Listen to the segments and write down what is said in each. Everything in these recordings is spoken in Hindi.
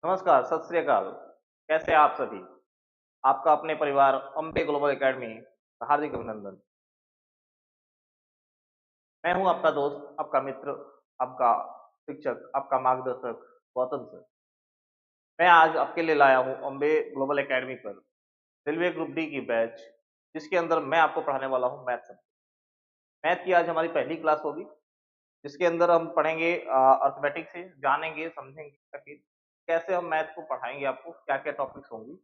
नमस्कार, सत श्री अकाल। कैसे हैं आप सभी? आपका अपने परिवार अम्बे ग्लोबल एकेडमी का हार्दिक अभिनंदन। मैं हूं आपका दोस्त, आपका मित्र, आपका शिक्षक, आपका मार्गदर्शक गौतम सर। मैं आज आपके लिए लाया हूं अम्बे ग्लोबल एकेडमी पर रेलवे ग्रुप डी की बैच, जिसके अंदर मैं आपको पढ़ाने वाला हूं मैथ सब्जेक्ट। मैथ की आज हमारी पहली क्लास होगी, जिसके अंदर हम पढ़ेंगे अर्थमेटिक से, जानेंगे, समझेंगे ताकि कैसे हम मैथ को पढ़ाएंगे, आपको क्या-क्या टॉपिक्स होंगी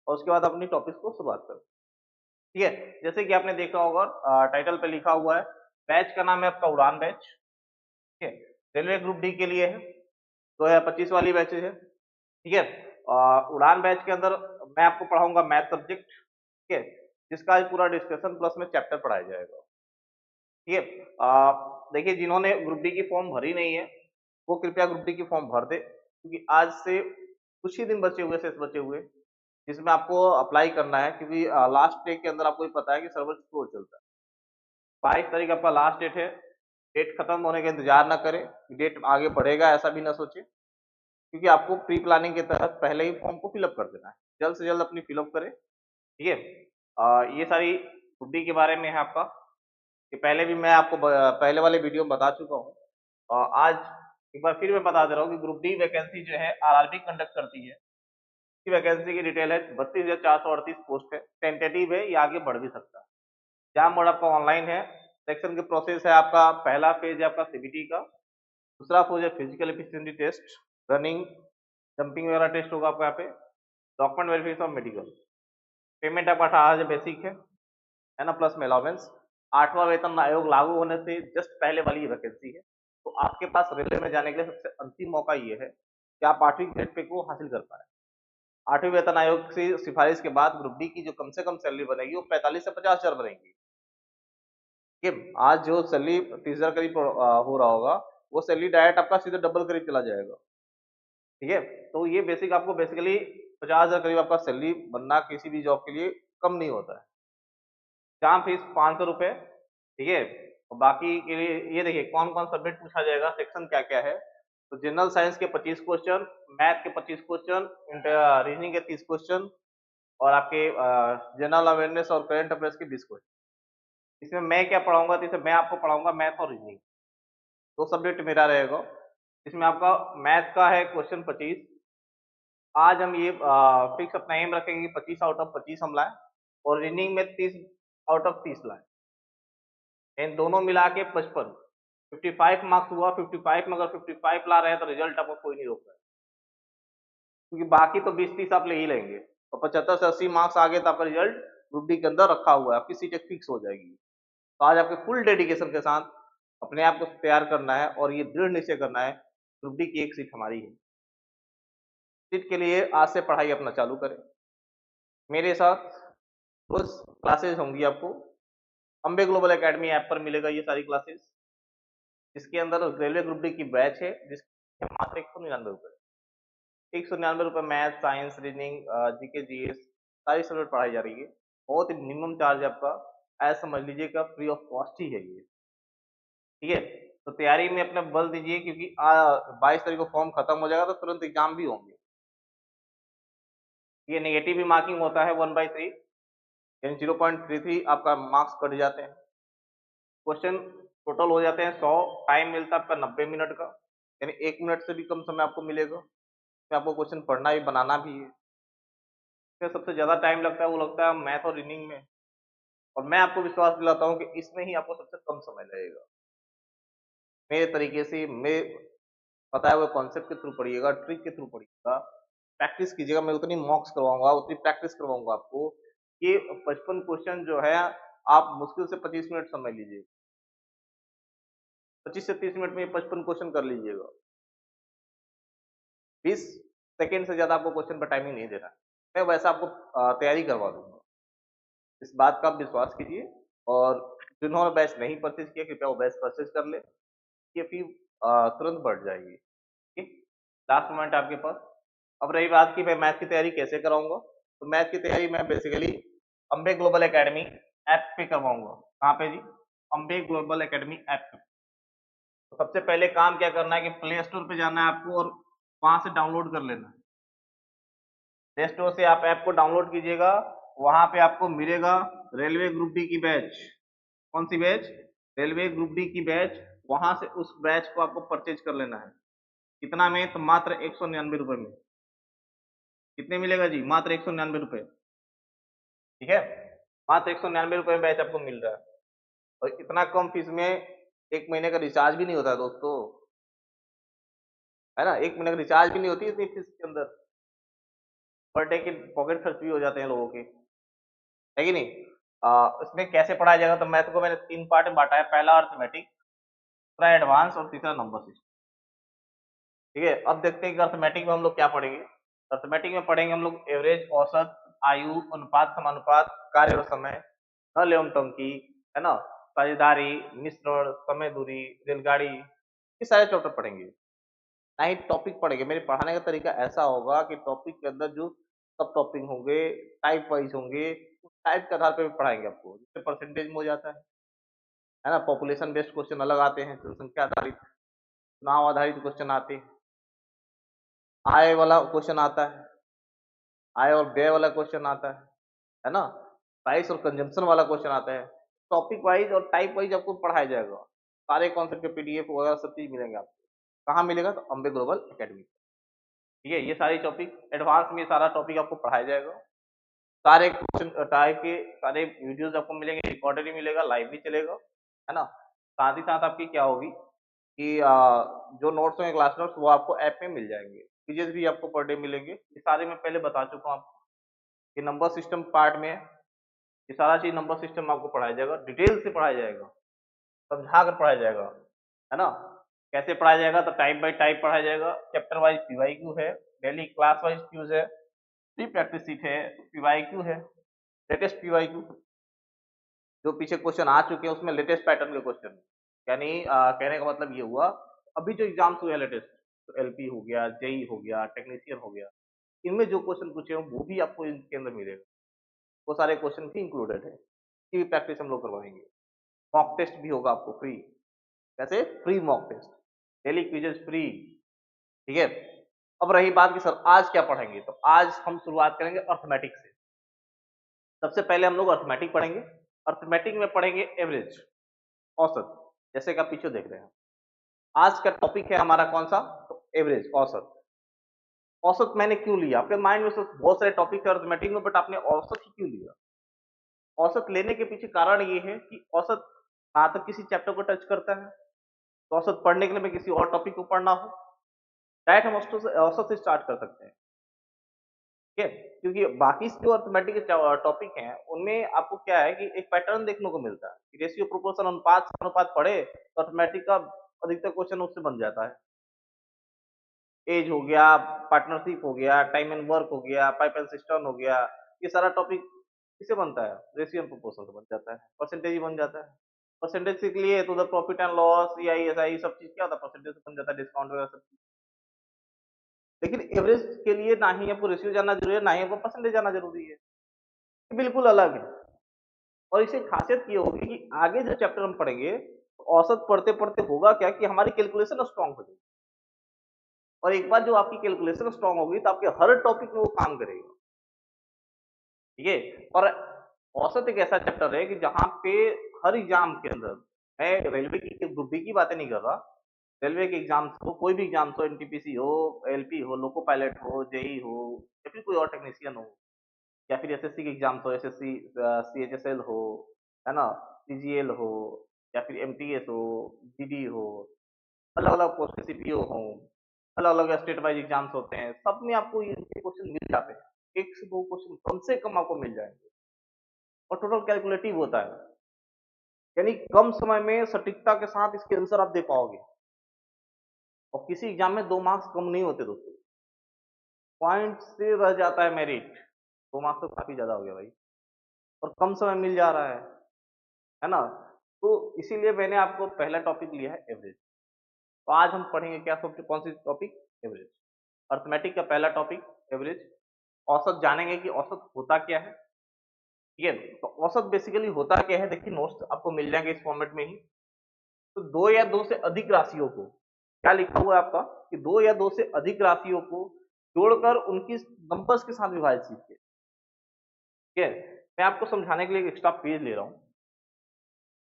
और उसके बाद अपनी टॉपिक्स को शुरुआत करें। ठीक है, जैसे कि आपने देखा होगा टाइटल पे लिखा हुआ है, बैच का नाम है आपका उड़ान बैच। ठीक है, रेलवे ग्रुप डी के लिए है, 2025 वाली बैचेज है। ठीक है, उड़ान बैच के अंदर मैं आपको पढ़ाऊंगा मैथ सब्जेक्ट। ठीक है, जिसका आज पूरा डिस्कशन प्लस में चैप्टर पढ़ाया जाएगा। ठीक है, देखिए जिन्होंने ग्रुप डी की फॉर्म भरी नहीं है, वो कृपया ग्रुप डी की फॉर्म भर दे, क्योंकि आज से कुछ ही दिन बचे हुए, शेष बचे हुए, जिसमें आपको अप्लाई करना है, क्योंकि लास्ट डे के अंदर आपको भी पता है कि सर्वर स्लो चलता है। 22 तारीख आपका लास्ट डेट है। डेट खत्म होने का इंतजार ना करें, डेट आगे बढ़ेगा ऐसा भी ना सोचें, क्योंकि आपको प्री प्लानिंग के तहत पहले ही फॉर्म को फिलअप कर देना है। जल्द से जल्द अपनी फिलअप करें। ठीक है, ये सारी छुट्टी के बारे में है आपका, कि पहले भी मैं आपको पहले वाले वीडियो में बता चुका हूँ। आज एक बार फिर मैं बता दे रहा हूँ कि ग्रुप डी वैकेंसी जो है आरआरबी कंडक्ट करती है। इसकी वैकेंसी की डिटेल है, 32,438 पोस्ट है, टेंटेटिव है, ये आगे बढ़ भी सकता है। एग्जाम मोड आपका ऑनलाइन है। सिलेक्शन के प्रोसेस है आपका, पहला फेज है आपका सीबीटी का, दूसरा फेज है physical efficiency test, running, jumping वगैरह टेस्ट होगा आपका यहाँ पे, document verification of medical. Payment आपका 18,000 बेसिक है ना, प्लस में अलाउंस। 8वां वेतन आयोग लागू होने से जस्ट पहले वाली वैकेंसी है, तो आपके पास रेलवे में जाने के लिए सबसे अंतिम मौका ये है कि आप 8वीं ग्रेड पे को हासिल कर पाए। 8वीं वेतन आयोग की सिफारिश के बाद ग्रुप डी की जो कम से कम सैलरी बनेगी वो 45 से 50,000 बनेगी। कि आज जो सैलरी 30,000 करीब हो रहा होगा, वो सैलरी डायरेक्ट आपका सीधे डबल करीब चला जाएगा। ठीक है, तो ये बेसिक आपको बेसिकली 50,000 करीब आपका सैलरी बनना किसी भी जॉब के लिए कम नहीं होता है। एग्जाम फीस 500 रुपये। ठीक है, और बाकी के लिए ये देखिए कौन कौन सब्जेक्ट पूछा जाएगा, सेक्शन क्या क्या है। तो जनरल साइंस के 25 क्वेश्चन, मैथ के 25 क्वेश्चन, रीजनिंग के 30 क्वेश्चन, और आपके जनरल अवेयरनेस और करंट अफेयर्स के 20 क्वेश्चन। इसमें मैं क्या पढ़ाऊंगा, तो इसमें मैं आपको पढ़ाऊंगा मैथ और रीजनिंग, दो सब्जेक्ट मेरा रहेगा। इसमें आपका मैथ का है क्वेश्चन 25। आज हम ये फिक्स अपना एम रखेंगे कि 25 आउट ऑफ 25 हम लाएं, और रीजनिंग में 30 आउट ऑफ 30 लाएं। इन दोनों मिला के 55, 55 मार्क्स हुआ। 55 में अगर 55 ला रहे हैं तो रिजल्ट आपको कोई नहीं रोक रहा है, क्योंकि बाकी तो 20-30 आप ले ही लेंगे, और 75 से 80 मार्क्स आ गए तो आपका रिजल्ट ग्रुप डी के अंदर रखा हुआ है, आपकी सीटें फिक्स हो जाएगी। तो आज आपके फुल डेडिकेशन के साथ अपने आप को तैयार करना है, और ये दृढ़ निश्चय करना है, ग्रुप डी की एक सीट हमारी है। सीट के लिए आज से पढ़ाई अपना चालू करें। मेरे साथ रोज क्लासेस होंगी आपको, अम्बे ग्लोबल एकेडमी ऐप पर मिलेगा ये सारी क्लासेस, जिसके अंदर रेलवे ग्रुप डी की बैच है, जिसके मात्र 199 रुपये। 199 रुपये math, science, reasoning, GK, GS सारी सब्जेक्ट पढ़ाई जा रही है। बहुत ही मिनिमम चार्ज आपका, ऐसा समझ लीजिए का फ्री ऑफ कॉस्ट ही है ये। ठीक है, तो तैयारी में अपने बल दीजिए, क्योंकि 22 तारीख को फॉर्म खत्म हो जाएगा तो तुरंत एग्जाम भी होंगे। ये नेगेटिव भी मार्किंग होता है 1/3, यानी 0.33 आपका मार्क्स कट जाते हैं। क्वेश्चन टोटल हो जाते हैं 100, टाइम मिलता है आपका 90 मिनट का, यानी 1 मिनट से भी कम समय आपको मिलेगा। इसमें आपको क्वेश्चन पढ़ना भी, बनाना भी है। इसमें सबसे ज्यादा टाइम लगता है वो लगता है मैथ और रीजनिंग में, और मैं आपको विश्वास दिलाता हूँ कि इसमें ही आपको सबसे कम समय लगेगा। मेरे तरीके से मैं बताए हुए कॉन्सेप्ट के थ्रू पढ़िएगा, ट्रिक के थ्रू पढ़िएगा, प्रैक्टिस कीजिएगा। मैं उतनी मॉक्स करवाऊंगा, उतनी प्रैक्टिस करवाऊंगा आपको कि 55 क्वेश्चन जो है आप मुश्किल से 25 मिनट समझ लीजिए, 25 से 30 मिनट में 55 क्वेश्चन कर लीजिएगा। 20 सेकेंड से ज्यादा आपको क्वेश्चन पर टाइमिंग नहीं देना है। मैं वैसा आपको तैयारी करवा दूंगा, इस बात का आप विश्वास कीजिए। और जिन्होंने बैच नहीं परचेज किया, कृपया वो बैच परचेज कर ले, ये फी तुरंत बढ़ जाएगी। ठीक, लास्ट मोमेंट आपके पास। अब रही बात की मैं मैथ की तैयारी कैसे कराऊंगा, तो मैथ की तैयारी मैं basically Ambe global academy app पे करवाऊंगा। कहाँ पे जी? अम्बे ग्लोबल एकेडमी ऐप पे। तो सबसे पहले काम क्या करना है कि प्ले स्टोर पे जाना है आपको, और वहां से डाउनलोड कर लेना है। प्ले स्टोर से आप ऐप को डाउनलोड कीजिएगा, वहां पे आपको मिलेगा रेलवे ग्रुप डी की बैच। कौन सी बैच? रेलवे ग्रुप डी की बैच। वहां से उस बैच को आपको परचेज कर लेना है। कितना में? तो मात्र 199 में। कितने मिलेगा जी? मात्र 199 ठीक है, मात्र 199 में बैच आपको मिल रहा है। और इतना कम फीस में एक महीने का रिचार्ज भी नहीं होता है दोस्तों, है ना। एक महीने का रिचार्ज भी नहीं होती इतनी फीस के अंदर। पर डे के पॉकेट खर्च भी हो जाते हैं लोगों के, है कि नहीं। इसमें कैसे पढ़ाया जाएगा? तो मैथ को मैंने 3 पार्ट में बांटा है। पहला अर्थमेटिक, दूसरा एडवांस और तीसरा नंबर सिस्टम। ठीक है, अब देखते हैं कि अर्थमेटिक में हम लोग क्या पढ़ेंगे। अर्थमेटिक में पढ़ेंगे हम लोग एवरेज, औसत, आयु, अनुपात, समानुपात, कार्य और समय, हल एवं टंकी, है ना, साझेदारी, मिश्रण, समय दूरी, रेलगाड़ी, ये सारे चैप्टर पढ़ेंगे। ना ही टॉपिक पढ़ेंगे। मेरे पढ़ाने का तरीका ऐसा होगा कि टॉपिक के अंदर जो सब टॉपिक होंगे टाइप वाइज होंगे, उस टाइप के आधार पर पढ़ाएंगे आपको, जिससे परसेंटेज में हो जाता है ना। पॉपुलेशन बेस्ड क्वेश्चन अलग आते हैं, जनसंख्या आधारित, चुनाव आधारित क्वेश्चन आते हैं, आय वाला क्वेश्चन आता है, आय और व्यय वाला क्वेश्चन आता है ना, प्राइस और कंजम्पशन वाला क्वेश्चन आता है। टॉपिक वाइज और टाइप वाइज आपको पढ़ाया जाएगा। सारे कॉन्सेप्ट के पीडीएफ वगैरह सब चीज मिलेंगे आपको। कहाँ मिलेगा? तो अम्बे ग्लोबल एकेडमी। ठीक है, ये सारी टॉपिक एडवांस में सारा टॉपिक आपको पढ़ाया जाएगा। सारे क्वेश्चन टाइप के सारे वीडियोज आपको मिलेंगे, रिकॉर्डेड भी मिलेगा, लाइव भी चलेगा, है ना। साथ ही साथ आपकी क्या होगी कि जो नोट्स होंगे क्लास नोट्स वो आपको ऐप में मिल जाएंगे। क्विजेस भी आपको पर डे मिलेंगे। ये सारे मैं पहले बता चुका हूँ आपको। ये नंबर सिस्टम पार्ट में है, ये सारा चीज नंबर सिस्टम आपको पढ़ाया जाएगा, डिटेल से पढ़ाया जाएगा, समझा कर पढ़ाया जाएगा, है ना। कैसे पढ़ाया जाएगा? तो टाइप बाय टाइप पढ़ाया जाएगा। चैप्टर वाइज पीवाईक्यू है, डेली क्लास वाइज क्यूज है, प्री प्रैक्टिस सीट है, पीवाईक्यू है, लेटेस्ट पीवाईक्यू, जो पीछे क्वेश्चन आ चुके हैं उसमें लेटेस्ट पैटर्न के क्वेश्चन। यानी कहने का मतलब ये हुआ, अभी जो एग्जाम्स हुए हैं लेटेस्ट, तो एलपी हो गया, जेई हो गया, टेक्नीशियन हो गया, इनमें जो क्वेश्चन पूछे हों वो भी आपको इनके अंदर मिलेगा। वो सारे क्वेश्चन भी इंक्लूडेड है। इसकी प्रैक्टिस हम लोग करवाएंगे। मॉक टेस्ट भी होगा आपको फ्री। कैसे? Free mock test, daily quizzes free. ठीक है, अब रही बात कि सर आज क्या पढ़ेंगे, तो आज हम शुरुआत करेंगे अर्थमेटिक से। सबसे पहले हम लोग अर्थमेटिक पढ़ेंगे। अर्थमेटिक में पढ़ेंगे एवरेज, औसत, जैसे कि आप पीछे देख रहे हैं। आज का टॉपिक है हमारा कौन सा? तो एवरेज, औसत। औसत मैंने क्यों लिया? आपके माइंड में बहुत सारे टॉपिक है अर्थमेटिक में, बट आपने औसत ही क्यों लिया? औसत लेने के पीछे कारण ये है कि औसत ना तो किसी चैप्टर को टच करता है, तो औसत पढ़ने के लिए मैं किसी और टॉपिक को पढ़ना हो, डायरेक्ट हम औसत से स्टार्ट कर सकते हैं। ठीक है, क्योंकि बाकी जो अर्थमेटिक के टॉपिक हैं उनमें आपको क्या है कि एक पैटर्न देखने को मिलता है। रेशियो, प्रोपोर्शन, अनुपात, समानुपात पढ़े तो अर्थमेटिक का अधिकतर क्वेश्चन उससे बन जाता है। एज हो गया, पार्टनरशिप हो गया, टाइम एंड वर्क हो गया, पाइप एंड सिस्टम हो गया, ये सारा टॉपिक किससे बनता है? रेशियो एंड प्रोपोर्शन से बन जाता है, परसेंटेज ही बन जाता है। परसेंटेज सीख लिए तो the profit and loss, CI SI, सब चीज क्या होता है? परसेंटेज से बन जाता है, डिस्काउंट वगैरह सब चीज। लेकिन एवरेज के लिए ना ही आपको रेशियो जानना जरूरी है, ना ही आपको परसेंटेज जानना जरूरी है। ये बिल्कुल अलग है। और इसकी खासियत ये होगी कि आगे जो चैप्टर हम पढ़ेंगे, औसत पढ़ते पढ़ते होगा क्या कि हमारी कैलकुलेशन स्ट्रांग हो जाएगी। और एक बार जो आपकी कैलकुलेशन स्ट्रांग होगी तो आपके हर टॉपिक में वो काम करेगा। ठीक है, और औसत एक ऐसा चैप्टर है कि जहाँ पे हर एग्जाम के अंदर, मैं रेलवे की ग्रुप डी की बातें नहीं कर रहा, रेलवे के एग्जाम्स हो, कोई भी एग्जाम्स हो, एनटीपीसी हो, एलपी हो, लोको पायलट हो, जेई हो, या फिर कोई और टेक्नीशियन हो, या फिर एसएससी के एग्जाम्स हो, एसएससी सीएचएसएल हो, है ना, सीजीएल हो, या फिर एमटीएस हो, जीडी हो, अलग अलग पोस्ट के सीपीओ हो, अलग अलग स्टेट वाइज एग्जाम्स होते हैं, सब में आपको ये क्वेश्चन मिल जाते हैं। एक से दो क्वेश्चन कम से कम आपको मिल जाएंगे, और टोटल कैलकुलेटिव होता है, यानी कम समय में सटीकता के साथ इसके आंसर आप दे पाओगे। और किसी एग्जाम में 2 मार्क्स कम नहीं होते दोस्तों, पॉइंट से रह जाता है मेरिट। 2 मार्क्स तो काफी ज्यादा हो गया भाई, और कम समय मिल जा रहा है ना। तो इसीलिए मैंने आपको पहला टॉपिक लिया है एवरेज। तो आज हम पढ़ेंगे क्या? सब कौन सी टॉपिक? एवरेज। अर्थमेटिक का पहला टॉपिक एवरेज। औसत जानेंगे कि औसत होता क्या है। ठीक है, तो औसत बेसिकली होता क्या है, देखिए नोट्स आपको मिल जाएंगे इस फॉर्मेट में ही। तो दो या दो से अधिक राशियों को, क्या लिखा हुआ है आपका कि दो या दो से अधिक राशियों को जोड़कर उनकी नंबर्स के साथ विभाजित कीजिए। ठीक है, मैं आपको समझाने के लिए एक एक्स्ट्रा पेज ले रहा हूँ,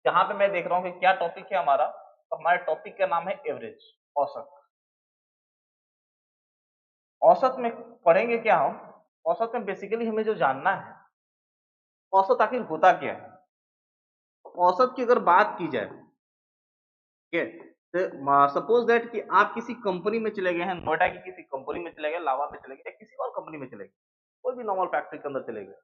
जहाँ पे मैं देख रहा हूँ कि क्या टॉपिक है हमारा। तो हमारे टॉपिक का नाम है एवरेज, औसत। औसत में पढ़ेंगे क्या हम? औसत में बेसिकली हमें जो जानना है, औसत आखिर होता क्या है। औसत की अगर बात की जाए, ठीक है, तो सपोज दैट कि आप किसी कंपनी में चले गए हैं, नोएडा की किसी कंपनी में चले गए, लावा में चले गए, या किसी और कंपनी में चले गए, कोई भी नॉर्मल फैक्ट्री के अंदर चले गए,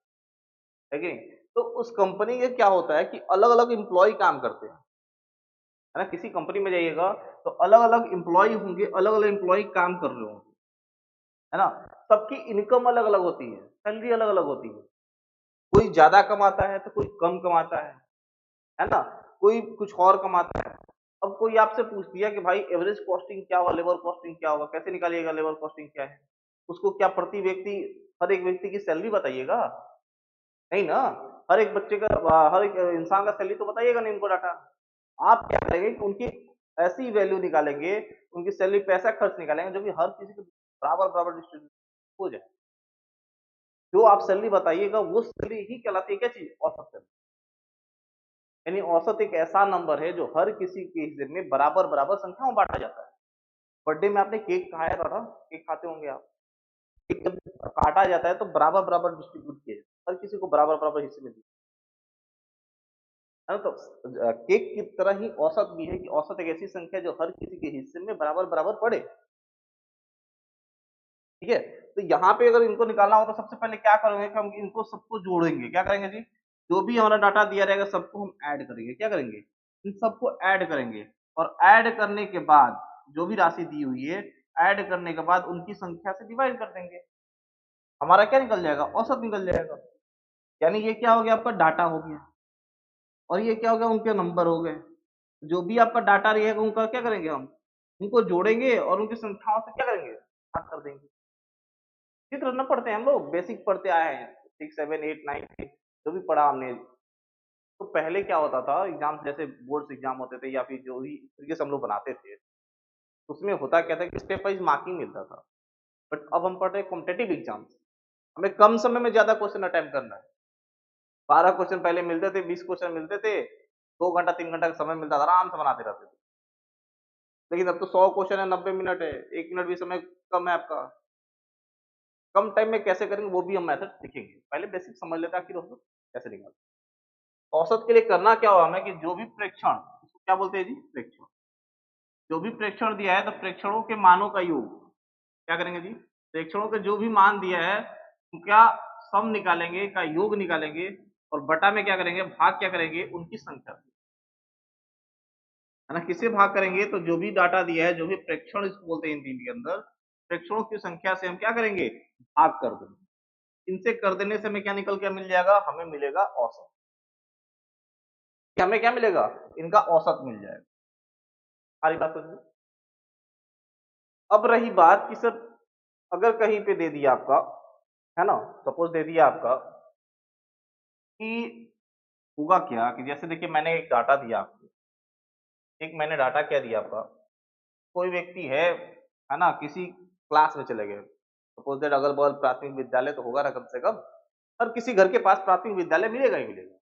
है कि नहीं? तो उस कंपनी में क्या होता है कि अलग अलग एम्प्लॉय काम करते हैं, है ना। किसी कंपनी में जाइएगा तो अलग अलग एम्प्लॉय होंगे, अलग अलग एम्प्लॉय काम कर रहे होंगे, है ना। सबकी इनकम अलग अलग होती है, सैलरी अलग अलग होती है। कोई ज्यादा कमाता है तो कोई कम कमाता है ना। कोई कुछ और कमाता है। अब कोई आपसे पूछ दिया कि भाई एवरेज कॉस्टिंग क्या होगा, लेबर कॉस्टिंग क्या होगा, कैसे निकालिएगा लेबर कॉस्टिंग क्या है? उसको क्या प्रति व्यक्ति, हर एक व्यक्ति की सैलरी बताइएगा? नहीं ना। हर एक बच्चे का, हर एक इंसान का सैलरी तो बताइएगा नहीं उनको डाटा। आप क्या करेंगे कि उनकी ऐसी वैल्यू निकालेंगे, उनकी सैलरी पे ऐसा खर्च निकालेंगे जो कि हर किसी के बराबर बराबर डिस्ट्रीब्यूट हो जाए। जो आप सैलरी बताइएगा वो सैलरी ही कहलाती है, क्या चीज? औसत सैलरी। यानी औसत एक ऐसा नंबर है जो हर किसी के हिस्से में बराबर बराबर संख्या में बांटा जाता है। बर्थडे में आपने केक खाया था ना, केक खाते होंगे आप। केक जब काटा जाता है तो बराबर बराबर डिस्ट्रीब्यूट किया जाता है, हर किसी को बराबर बराबर हिस्से में दिया, है ना। तो केक की तरह ही औसत भी है कि औसत एक ऐसी संख्या है जो हर किसी के हिस्से में बराबर बराबर पड़े। ठीक है, तो यहाँ पे अगर इनको निकालना हो तो सबसे पहले क्या करेंगे कि हम इनको सबको जोड़ेंगे। क्या करेंगे जी? जो भी हमारा डाटा दिया रहेगा सबको हम ऐड करेंगे। क्या करेंगे? इन सबको ऐड करेंगे। और ऐड करने के बाद जो भी राशि दी हुई है, ऐड करने के बाद उनकी संख्या से डिवाइड कर देंगे। हमारा क्या निकल जाएगा? औसत निकल जाएगा। यानी ये क्या हो गया? आपका डाटा हो गया। और ये क्या हो गया? उनके नंबर हो गए। जो भी आपका डाटा रहेगा उनका क्या करेंगे हम? उनको जोड़ेंगे और उनकी संख्याओं से क्या करेंगे? भाग कर देंगे। चित्र न पढ़ते हैं हम लोग, बेसिक पढ़ते आए हैं, 6 7 8 9 जो भी पढ़ा हमने। तो पहले क्या होता था, एग्जाम जैसे बोर्ड्स एग्जाम होते थे या फिर जो भी तरीके से हम लोग बनाते थे, उसमें होता क्या था कि स्टेप वाइज मार्किंग मिलता था। बट अब हम पढ़ रहे हैं कॉम्पिटेटिव एग्जाम्स, हमें कम समय में ज्यादा क्वेश्चन अटेम्प्ट करना है। 12 क्वेश्चन पहले मिलते थे, 20 क्वेश्चन मिलते थे, 2 घंटा 3 घंटा का समय मिलता था, आराम से बनाते रहते थे। लेकिन अब तो 100 क्वेश्चन है, 90 मिनट है, 1 मिनट भी समय कम है आपका। कम टाइम में कैसे करेंगे वो भी हम मेथड सीखेंगे। पहले बेसिक समझ लेते हैं आखिर औसत कैसे निकालते हैं। औसत के लिए करना क्या होगा हमें कि जो भी प्रेक्षण, उसको क्या बोलते हैं जी? प्रेक्षण। जो भी प्रेक्षण दिया है तो प्रेक्षणों के मानों का योग क्या करेंगे जी? प्रेक्षणों के जो भी मान दिया है उनका सम निकालेंगे, का योग निकालेंगे, और बटा में क्या करेंगे? भाग क्या करेंगे? उनकी संख्या से, है ना। किससे भाग करेंगे? तो जो भी डाटा दिया है, जो भी प्रेक्षण इसको बोलते हैं हिंदी के अंदर, प्रेक्षणों की संख्या से हम क्या करेंगे? भाग कर देंगे। इनसे कर देने से हमें क्या निकल के मिल जाएगा? हमें मिलेगा औसत। कि हमें क्या मिलेगा? इनका औसत मिल जाएगा। सारी बात समझ में? अब रही बात कि सर अगर कहीं पे दे दिया आपका, है ना, सपोज दे दिया आपका कि होगा क्या कि जैसे देखिए मैंने एक डाटा दिया आपको, एक मैंने डाटा क्या दिया आपका, कोई व्यक्ति है ना, किसी क्लास में चले गए। सपोज दैट अगल बगल प्राथमिक विद्यालय तो होगा ना कम से कम, और किसी घर के पास प्राथमिक विद्यालय मिलेगा ही मिलेगा।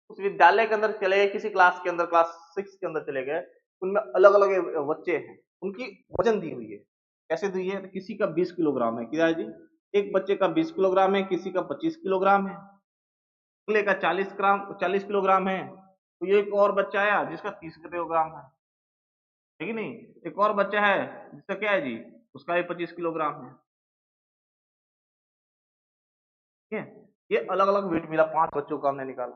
उस विद्यालय के अंदर चले गए, किसी क्लास के अंदर, क्लास 6 के अंदर चले गए। उनमें अलग अलग बच्चे हैं, उनकी वजन दी हुई है। कैसे दी है? तो किसी का 20 किलोग्राम है, क्या है जी? एक बच्चे का 20 किलोग्राम है, किसी का 25 किलोग्राम है, अगले का 40 किलोग्राम है। तो ये एक और बच्चा आया जिसका 30 किलोग्राम है कि नहीं? एक और बच्चा है जिसका क्या है जी? उसका भी 25 किलोग्राम है। ठीक है, ये अलग अलग वेट मिला, 5 बच्चों का हमने निकाला।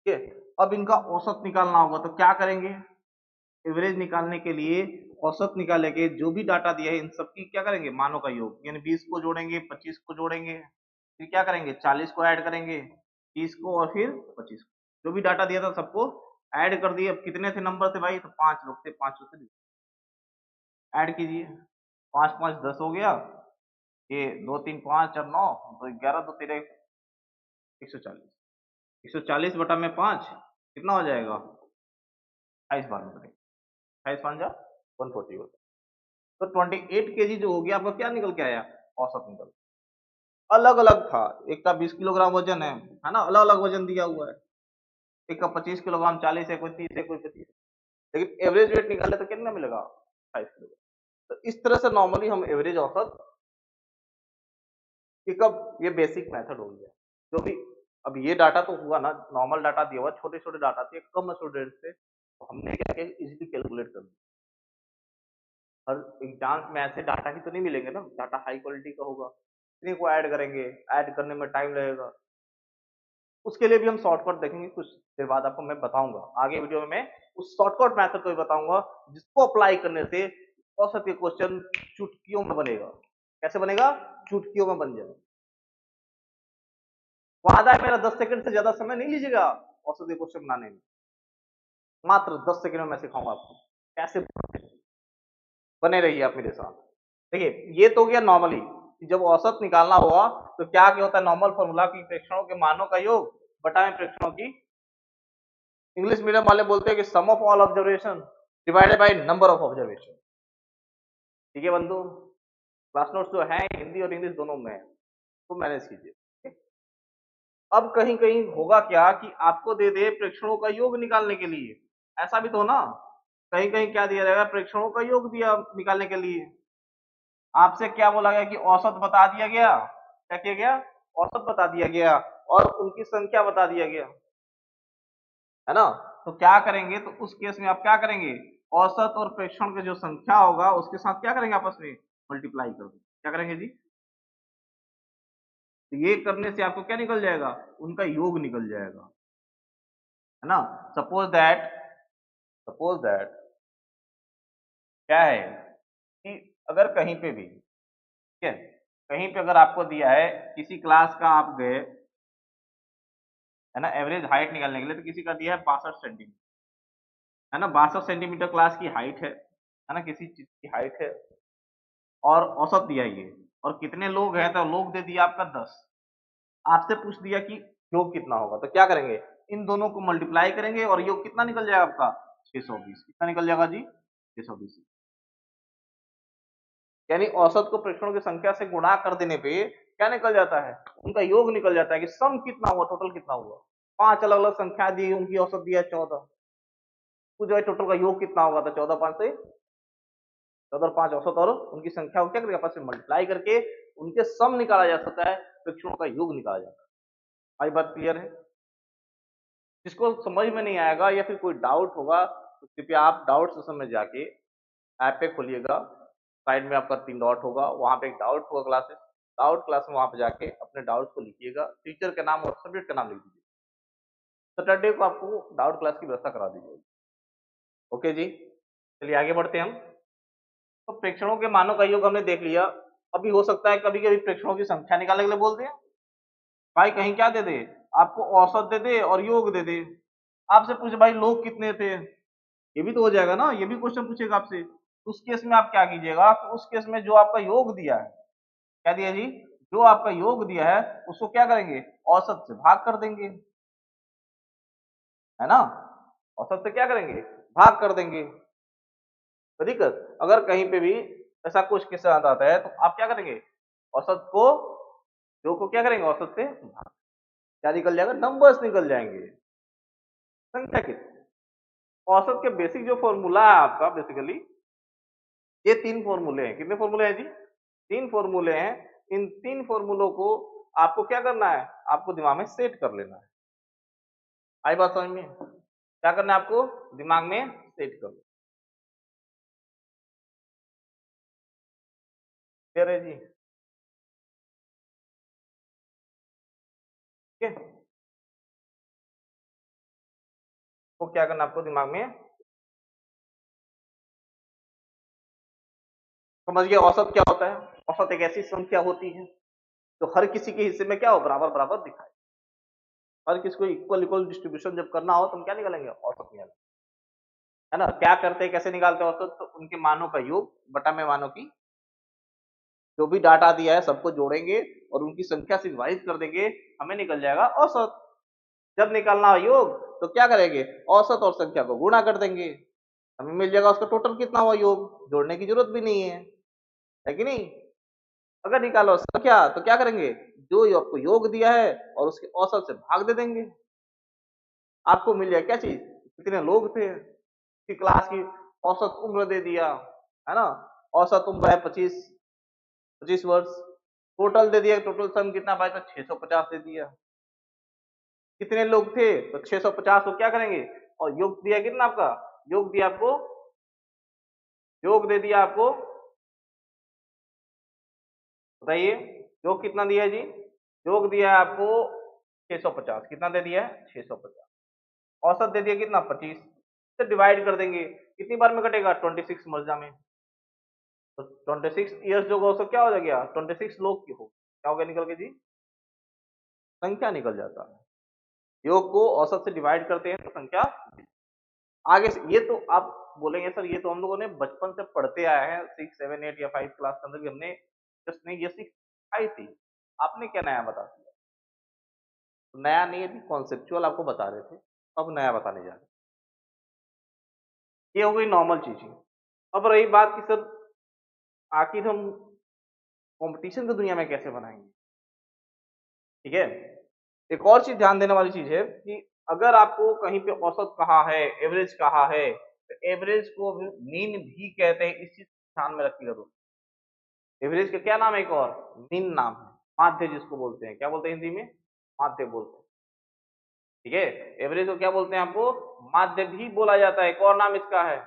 ठीक है, अब इनका औसत निकालना होगा तो क्या करेंगे? एवरेज निकालने के लिए औसत निकालेंगे, जो भी डाटा दिया है इन सबकी क्या करेंगे? मानों का योग। यानी 20 को जोड़ेंगे, 25 को जोड़ेंगे, फिर क्या करेंगे? 40 को ऐड करेंगे, 30 को, और फिर 25 को। जो भी डाटा दिया था सबको ऐड कर दिए। अब कितने थे नंबर थे भाई? तो 5 लोग थे, 5 से ऐड कीजिए। 5 5 10 हो गया, ये 2 3 5 और 9 तो 11, 2 13 140। 140 बटा में 5 कितना हो जाएगा? 28 बार में करेंगे, 28 5 जा 140 होता है। तो 28 केजी जो हो गया आपका क्या निकल के आया, औसत निकल। अलग अलग था, एक का 20 किलोग्राम वजन है ना, अलग अलग वजन दिया हुआ है, एक का 25 किलोग्राम, 40 है, कोई 30 है, कोई 25, लेकिन एवरेज वेट निकाले तो कितना मिलेगा, 5 किलोग्राम। तो इस तरह से नॉर्मली हम एवरेज औसत कि कब, ये बेसिक मेथड हो गया जो भी। अब ये डाटा तो हुआ ना, नॉर्मल डाटा दिया हुआ, छोटे छोटे डाटा थे, कम स्टूडेंट थे, तो हमने क्या किया, इजीली कैलकुलेट कर दिया। हर एग्जाम्स में ऐसे डाटा ही तो नहीं मिलेंगे ना, डाटा हाई क्वालिटी का होगा, इतने को ऐड करेंगे, ऐड करने में टाइम लगेगा। उसके लिए भी हम शॉर्टकट देखेंगे, कुछ देर बाद आपको मैं बताऊंगा आगे वीडियो में, मैं उस शॉर्टकट मेथड को भी बताऊंगा जिसको अप्लाई करने से औसत के क्वेश्चन चुटकियों में बनेगा। कैसे बनेगा, चुटकियों में बन जाएगा। वादा है मेरा, 10 सेकंड से ज्यादा समय नहीं लीजिएगा औसत के क्वेश्चन बनाने में, मात्र 10 सेकंड में मैं सिखाऊंगा आपको कैसे। बने रहिए आप मेरे साथ। देखिए ये तो हो गया नॉर्मली, जब औसत निकालना हुआ तो क्या क्या होता है, नॉर्मल फॉर्मूला की प्रेक्षणों के मानों का योग बटा में प्रेक्षणों की, इंग्लिश मीडियम वाले बोलते हैं कि sum of all observation divided by number of observation. ठीक है बंधु, क्लास नोट्स जो है हिंदी और इंग्लिश दोनों में है, तो मैनेज कीजिए। अब कहीं कहीं होगा क्या कि आपको दे दे प्रेक्षणों का योग निकालने के लिए, ऐसा भी तो ना, कहीं कहीं क्या दिया जाएगा, प्रेक्षणों का योग दिया निकालने के लिए, आपसे क्या बोला गया कि औसत बता दिया गया, क्या किया गया, औसत बता दिया गया और उनकी संख्या बता दिया गया, है ना। तो क्या करेंगे, तो उस केस में आप क्या करेंगे, औसत और प्रेक्षण की जो संख्या होगा उसके साथ क्या करेंगे, आपस में मल्टीप्लाई कर देंगे। क्या करेंगे जी, तो ये करने से आपको क्या निकल जाएगा, उनका योग निकल जाएगा, है ना। सपोज दैट क्या है कि अगर कहीं पे भी, ठीक है, कहीं पे अगर आपको दिया है किसी क्लास का, आप गए, है ना, एवरेज हाइट निकालने के लिए, तो किसी का दिया है 62 सेंटीमीटर, है ना, 62 सेंटीमीटर क्लास की हाइट है ना, किसी चीज की हाइट है, और औसत दिया ये, और कितने लोग हैं, तो लोग दे दिया आपका 10, आपसे पूछ दिया कि योग कितना होगा, तो क्या करेंगे, इन दोनों को मल्टीप्लाई करेंगे और योग कितना निकल जाएगा आपका, 620। कितना निकल जाएगा जी, 620। यानी औसत को प्रेक्षणों की संख्या से गुणा कर देने पे क्या निकल जाता है, उनका योग निकल जाता है कि सम कितना हुआ, टोटल कितना हुआ। 5 अलग अलग संख्या दी, उनकी औसत दिया 14, तो जो है टोटल का योग कितना होगा, तो 14 5 से 14 5 औसत और उनकी संख्या को क्या करेगा, आपस में मल्टीप्लाई करके उनके सम निकाला जा सकता है, प्रेक्षणों का योग निकाला जाता है। आई बात क्लियर है। जिसको समझ में नहीं आएगा या फिर कोई डाउट होगा तो कृपया आप डाउट सेशन में जाके ऐप पे खोलिएगा, साइड में आपका 3 डॉट होगा, वहां पे एक डाउट होगा, क्लासेस, डाउट क्लास में वहां पे जाके अपने डाउट्स को लिखिएगा, टीचर का नाम और सब्जेक्ट का नाम लिख दीजिए, सैटरडे को आपको डाउट क्लास की व्यवस्था करा दी जाएगी। ओके जी, चलिए आगे बढ़ते हैं हम। तो प्रेक्षणों के मानों का योग हमने देख लिया। अभी हो सकता है कभी कभी प्रेक्षणों की संख्या निकालने के लिए बोल दें, भाई कहीं क्या दे दे, आपको औसत दे दे और योग दे दे, आपसे पूछे भाई लोग कितने थे, ये भी तो हो जाएगा ना, ये भी क्वेश्चन पूछेगा आपसे। उस केस में आप क्या कीजिएगा, उस केस में जो आपका योग दिया है, क्या दिया जी, जो आपका योग दिया है उसको क्या करेंगे, औसत से भाग कर देंगे, है ना, औसत से क्या करेंगे, भाग कर देंगे। तो दिक्कत अगर कहीं पे भी ऐसा कुछ के साथ आता है तो आप क्या करेंगे, औसत को, जो को क्या करेंगे, औसत से भाग, क्या निकल जाएगा, नंबर्स निकल जाएंगे, संख्या कितनी। औसत के बेसिक जो फॉर्मूला है आपका, बेसिकली ये 3 फॉर्मूले हैं। कितने फॉर्मूले हैं जी, 3 फॉर्मूले हैं। इन 3 फॉर्मूलों को आपको क्या करना है, आपको दिमाग में सेट कर लेना है। आई बात समझ में, क्या करना है आपको, दिमाग में सेट कर लो। क्लियर है जी, ठीक है, तो क्या करना है आपको दिमाग में, समझ गए। औसत क्या होता है, औसत एक ऐसी संख्या होती है जो हर किसी के हिस्से में क्या हो, बराबर बराबर दिखाए। हर किसी को इक्वल इक्वल डिस्ट्रीब्यूशन जब करना हो तो हम क्या निकालेंगे, औसत निकालेंगे, है ना। क्या करते हैं, कैसे निकालते हैं औसत, तो उनके मानों का योग बटा में मानों की, जो भी डाटा दिया है सबको जोड़ेंगे और उनकी संख्या से विभाजित कर देंगे, हमें निकल जाएगा औसत। जब निकालना हो योग तो क्या करेंगे, औसत और संख्या को गुणा कर देंगे, हमें मिल जाएगा उसका टोटल कितना हुआ योग, जोड़ने की जरूरत भी नहीं है। है कि नहीं? अगर निकालो संख्या तो क्या करेंगे, जो आपको योग दिया है और उसके औसत से भाग दे देंगे, आपको मिल जाए क्या चीज, कितने लोग थे, कि क्लास की औसत उम्र दे दिया, है ना, औसत उम्र है 25 वर्ष, टोटल दे दिया, टोटल सम कितना भाई, तो 650 दे दिया। कितने लोग थे, तो 650 को क्या करेंगे, और योग दिया कितना आपका, योग दिया आपको, योग दे दिया आपको, बताइए योग कितना दिया है जी, योग दिया है आपको 650, कितना दे दिया है 650, औसत दे दिया कितना 25 से डिवाइड कर देंगे, कितनी बार में कटेगा 26 मर्जा में, तो 26 ईयर्स जो औसत क्या हो गया, 26 लोग की हो, क्या हो गया निकल के जी, संख्या निकल जाता है। योग को औसत से डिवाइड करते हैं तो संख्या, आगे से ये तो आप बोलेंगे सर ये तो हम लोगों ने बचपन से पढ़ते आए हैं 6, 7, 8 या 5 क्लास के अंदर भी हमने जस्ट नहीं ये सिखाई थी, आपने क्या नया बता दिया, नया नहीं है, कॉन्सेप्चुअल आपको बता रहे थे, अब नया बताने जा रहे हैं। ये हो गई नॉर्मल चीजें। अब रही बात कि सर आखिर हम कंपटीशन की दुनिया में कैसे बनाएंगे, ठीक है। एक और चीज ध्यान देने वाली चीज है कि अगर आपको कहीं पे औसत कहा है, एवरेज कहा है, तो एवरेज को मीन भी कहते हैं, इस चीज को ध्यान में रखिएगा दोस्तों। एवरेज का क्या नाम है, एक और मीन नाम है, माध्य जिसको बोलते हैं, क्या बोलते हैं हिंदी में, माध्य बोलते हैं, ठीक है। एवरेज को क्या बोलते हैं, आपको माध्य भी बोला जाता है, एक और नाम इसका है।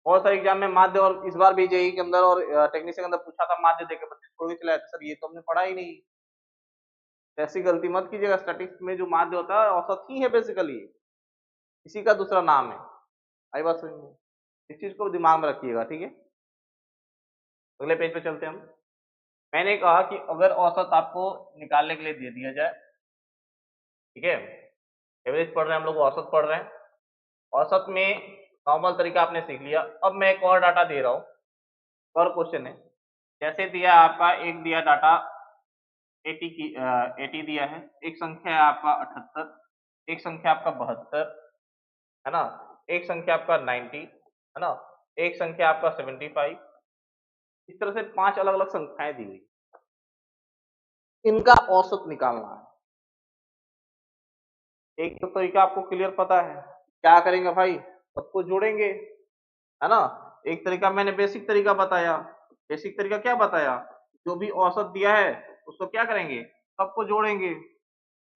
बहुत सारे एग्जाम में माध्य, और इस बार भी जेईई के अंदर और टेक्नीशियन के अंदर पूछा था, माध्य देके बच्चे छोड़ के चले आए थे, सर ये तो हमने पढ़ा ही नहीं। ऐसी गलती मत कीजिएगा, स्टैटिस्टिक्स में जो माध्य होता है औसत ही है बेसिकली, इसी का दूसरा नाम है। आई बात समझ में, इस चीज को दिमाग में रखिएगा, ठीक है। अगले पेज पे चलते हैं हम। मैंने कहा कि अगर औसत आपको निकालने के लिए दे दिया जाए, ठीक है, एवरेज पढ़ रहे हैं हम लोग, औसत पढ़ रहे हैं, औसत में नॉर्मल तरीका आपने सीख लिया। अब मैं एक और डाटा दे रहा हूँ, और क्वेश्चन है, जैसे दिया आपका, एक दिया डाटा 80 दिया है, एक संख्या है आपका 78, एक संख्या आपका 72, है ना, एक संख्या आपका 90, है ना, एक संख्या आपका 75, इस तरह से 5 अलग अलग संख्याएं दी हुई, इनका औसत निकालना है। एक तो तरीका आपको क्लियर पता है, क्या करेंगे भाई, सबको जोड़ेंगे, है ना। एक तरीका मैंने बेसिक तरीका बताया, बेसिक तरीका क्या बताया, जो भी औसत दिया है उसको क्या करेंगे, सबको जोड़ेंगे,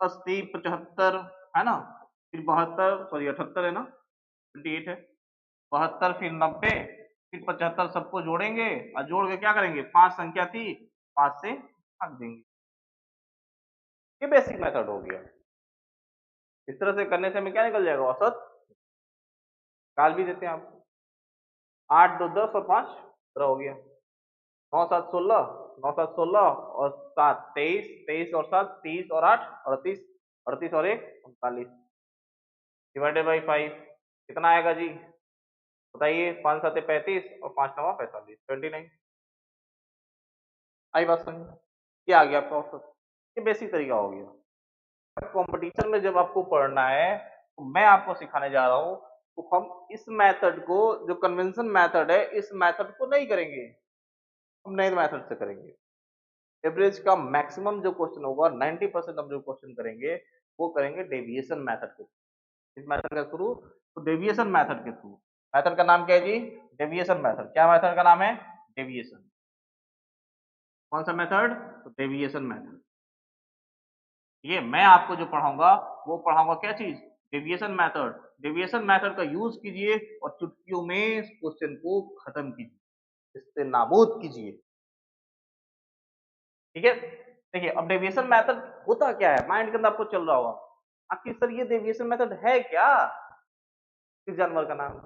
80, 75, है ना, फिर 72, सॉरी 78 है ना, 28 है, 72, फिर 90, फिर 75, सबको जोड़ेंगे, और जोड़ के क्या करेंगे, 5 संख्या थी, 5 से भाग देंगे। ये बेसिक मेथड हो गया। इस तरह से करने से हमें क्या निकल जाएगा, औसत निकाल भी देते हैं आपको। 8, 2, 10 और 5 15 हो गया, 9, 7, 16, 9, 7, 16 और 7 23, 23 और 7 30 और 8 38, 38 और 1 39, डिवाइडेड बाई 5 कितना आएगा जी, बताइए, 5 7 35 और 5 9 45, 29। आई बात समझ में, ये आ गया आपका औसत, ये बेसिक तरीका हो गया। कंपटीशन में जब आपको पढ़ना है तो मैं आपको सिखाने जा रहा हूँ, तो हम इस मेथड को, जो कन्वेंशन मेथड है, इस मेथड को नहीं करेंगे, हम नए मेथड से करेंगे। एवरेज का मैक्सिमम जो क्वेश्चन होगा, 90% हम जो क्वेश्चन करेंगे वो करेंगे डेविएशन मेथड के, इस मेथड के थ्रू, तो डेविएशन मेथड के थ्रू। मेथड का नाम क्या है जी, डेविएशन मेथड। क्या मेथड का नाम है, डेविएशन। कौन सा मेथड, तो डेविएशन मेथड। ये मैं आपको जो पढ़ाऊंगा वो पढ़ाऊंगा क्या चीज, डेविएशन मेथड। डेविएशन मेथड का यूज कीजिए और चुटकियों में इस क्वेश्चन को खत्म कीजिए, इससे नाबूद कीजिए, ठीक है। देखिए अब डेविएशन मेथड होता क्या है, माइंड के अंदर आपको चल रहा होगा, आखिर सर ये डेविएशन मेथड है क्या, किस जानवर का नाम।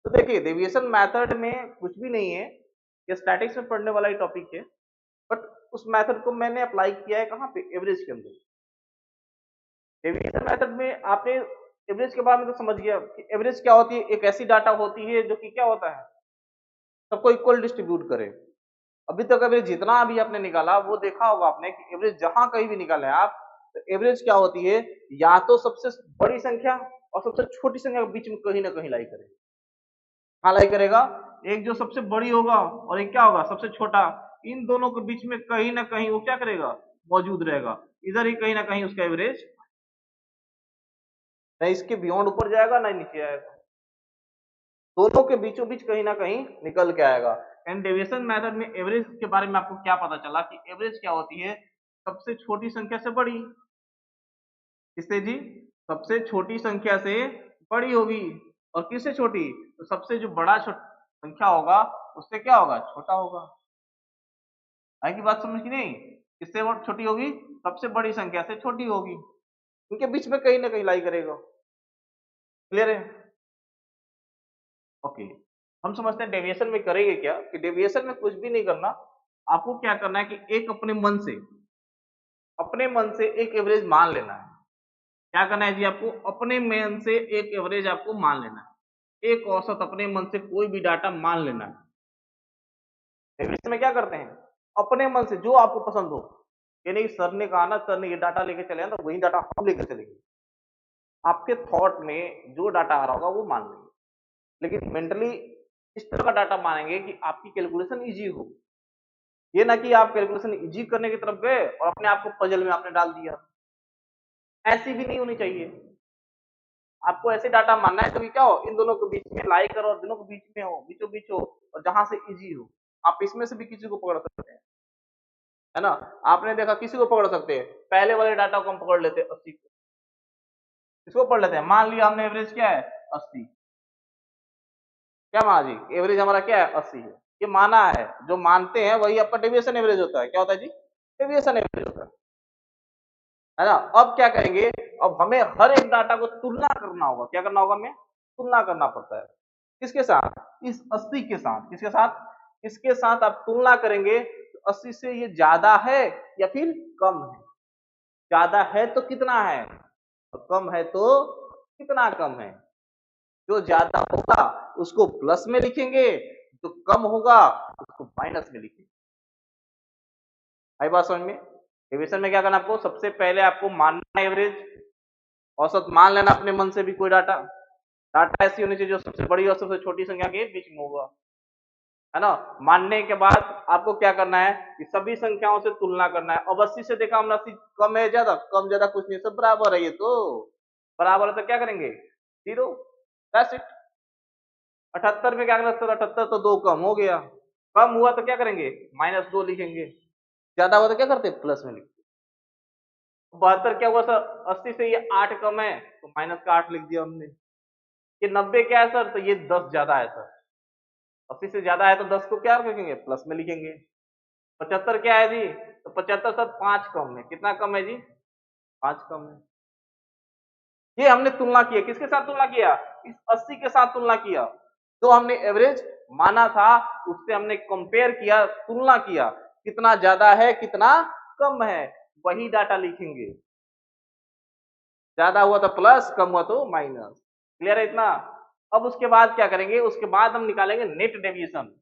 तो देखिए डेविएशन मेथड में कुछ भी नहीं है, ये स्टैटिक्स में पढ़ने वाला ही टॉपिक है, बट उस मेथड को मैंने अप्लाई किया है कहाँ पे, एवरेज के अंदर। डेविएशन मेथड में आपने एवरेज के बारे में तो समझ गया कि एवरेज क्या होती है, एक ऐसी डाटा होती है जो कि क्या होता है, सबको इक्वल डिस्ट्रीब्यूट करे। अभी तक एवरेज जितना भी आपने निकाला वो देखा होगा आपने कि एवरेज जहां कहीं भी निकाले आप, तो एवरेज क्या होती है, या तो सबसे बड़ी संख्या और सबसे छोटी संख्या के बीच में कहीं ना कहीं लाई करेगा। कहाँ लाई करेगा, एक जो सबसे बड़ी होगा और एक क्या होगा सबसे छोटा, इन दोनों के बीच में कहीं ना कहीं वो क्या करेगा, मौजूद रहेगा, इधर ही कहीं ना कहीं उसका एवरेज ना इसके बियॉन्ड ऊपर जाएगा ना नीचे आएगा, दोनों के बीचों बीच कहीं ना कहीं निकल के आएगा। एंड डेविएशन मेथड में एवरेज के बारे में आपको क्या पता चला कि एवरेज क्या होती है, सबसे छोटी संख्या से बड़ी, किससे जी, सबसे छोटी संख्या से बड़ी होगी, और किससे छोटी, तो सबसे जो बड़ा संख्या होगा उससे क्या होगा, छोटा होगा। है की बात समझ की नहीं, किससे वो छोटी होगी, सबसे बड़ी संख्या से छोटी होगी, उनके बीच में कहीं ना कहीं लाई करेगा। क्लियर है, ओके। हम समझते हैं डेविएशन में करेंगे क्या, कि डेविएशन में कुछ भी नहीं करना, आपको क्या करना है कि एक अपने मन से एक एवरेज मान लेना है। क्या करना है जी, आपको अपने मन से एक एवरेज आपको मान लेना है, एक औसत अपने मन से कोई भी डाटा मान लेना है। डेविएशन में क्या करते हैं, अपने मन से जो आपको पसंद हो, यानी सर ने कहा ना, सर ने ये डाटा लेके चले तो वही डाटा हम लेकर चलेंगे, आपके थॉट में जो डाटा आ रहा होगा वो मान लेंगे, लेकिन मेंटली इस तरह का डाटा मानेंगे कि आपकी कैलकुलेशन इजी हो, ये ना कि आप कैलकुलेशन इजी करने की तरफ गए और अपने आप को पजल में आपने डाल दिया, ऐसी भी नहीं होनी चाहिए। आपको ऐसे डाटा मानना है तो क्या हो, इन दोनों के बीच में लाई करो और दोनों के बीच में हो, बीचों बीच हो, और जहां से इजी हो, आप इसमें से भी किसी को पकड़ सकते हैं, है ना। आपने देखा किसी को पकड़ सकते हैं, पहले वाले डाटा को हम पकड़ लेते हैं 80 को, इसको पढ़ लेते हैं, मान लिया हमने एवरेज क्या है 80, क्या माना जी, एवरेज हमारा क्या है 80 है, ये माना है, जो मानते हैं वही आपका डेविएशन एवरेज होता है, क्या होता है जी, डेविएशन एवरेज होता है ना। अब क्या करेंगे, अब हमें हर एक डाटा को तुलना करना होगा, क्या करना होगा, हमें तुलना करना पड़ता है, किसके साथ, इस 80 के साथ, किसके साथ, इसके साथ आप तुलना करेंगे तो 80 से ये ज्यादा है या फिर कम है, ज्यादा है तो कितना है, और कम है तो कितना कम है। जो ज्यादा होगा उसको प्लस में लिखेंगे, जो कम होगा उसको माइनस में लिखेंगे। आई बात समझ में। डेविएशन में क्या करना, आपको सबसे पहले आपको मानना एवरेज, औसत मान लेना अपने मन से भी कोई डाटा, डाटा ऐसी होनी चाहिए जो सबसे बड़ी और सबसे छोटी संख्या के बीच में होगा, है ना। मानने के बाद आपको क्या करना है कि सभी संख्याओं से तुलना करना है। अब 80 से देखा हमने 80 कम है ज्यादा, कम ज्यादा कुछ नहीं, सब बराबर है, ये तो बराबर है तो क्या करेंगे, जीरो, दैट्स इट। 78 में क्या करना, 78 तो 2 कम हो गया, कम हुआ तो क्या करेंगे, -2 लिखेंगे, ज्यादा हुआ तो क्या करते, प्लस में लिखते। 72 क्या हुआ सर, 80 से ये 8 कम है तो माइनस का 8 लिख दिया हमने। ये 90 क्या है सर, तो ये 10 ज्यादा है सर, 80 से ज्यादा है तो 10 को क्या लिखेंगे, प्लस में लिखेंगे। 75 क्या है जी, तो 75 सर 5 कम है, कितना कम है जी, 5 कम है। ये हमने तुलना किया, किसके साथ तुलना किया, इस 80 के साथ तुलना किया, जो हमने एवरेज माना था उससे हमने कंपेयर किया, तुलना किया, कितना ज्यादा है कितना कम है, वही डाटा लिखेंगे, ज्यादा हुआ तो प्लस, कम हुआ तो माइनस। क्लियर है इतना। अब उसके बाद क्या करेंगे, उसके बाद हम निकालेंगे नेट डेविएशन।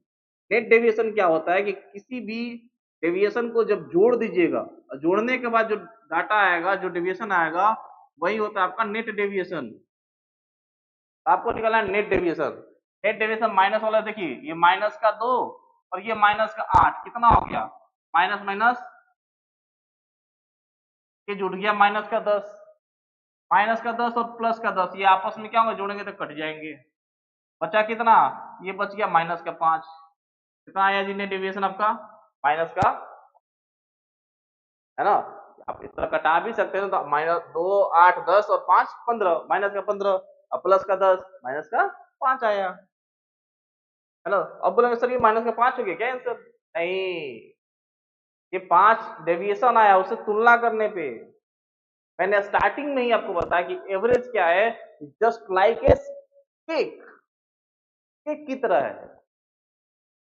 नेट डेविएशन क्या होता है कि किसी भी डेविएशन को जब जोड़ दीजिएगा, जोड़ने के बाद जो डाटा आएगा, जो डेविएशन आएगा, वही होता है आपका नेट डेविएशन। आपको निकालना है net deviation. Net deviation minus वाला देखिए, ये -2 और ये -8, कितना हो गया, माइनस माइनस ये जुड़ गया -10, -10 और +10, ये आपस में क्या होंगे, जोड़ेंगे तो कट जाएंगे, बचा कितना, ये बच गया -5। कितना आया जी नेट डेविएशन आपका, माइनस का, है ना। आप इस तरह कटा भी सकते हैं, तो -2, 8, 10 और 5, 15, -15 और +10, -5 आया, है ना। अब बोलेंगे सर ये -5 हो गया क्या आंसर, नहीं, ये 5 डेविएशन आया उससे तुलना करने पे। मैंने स्टार्टिंग में ही आपको बताया कि एवरेज क्या है, just like a cake, cake की तरह है।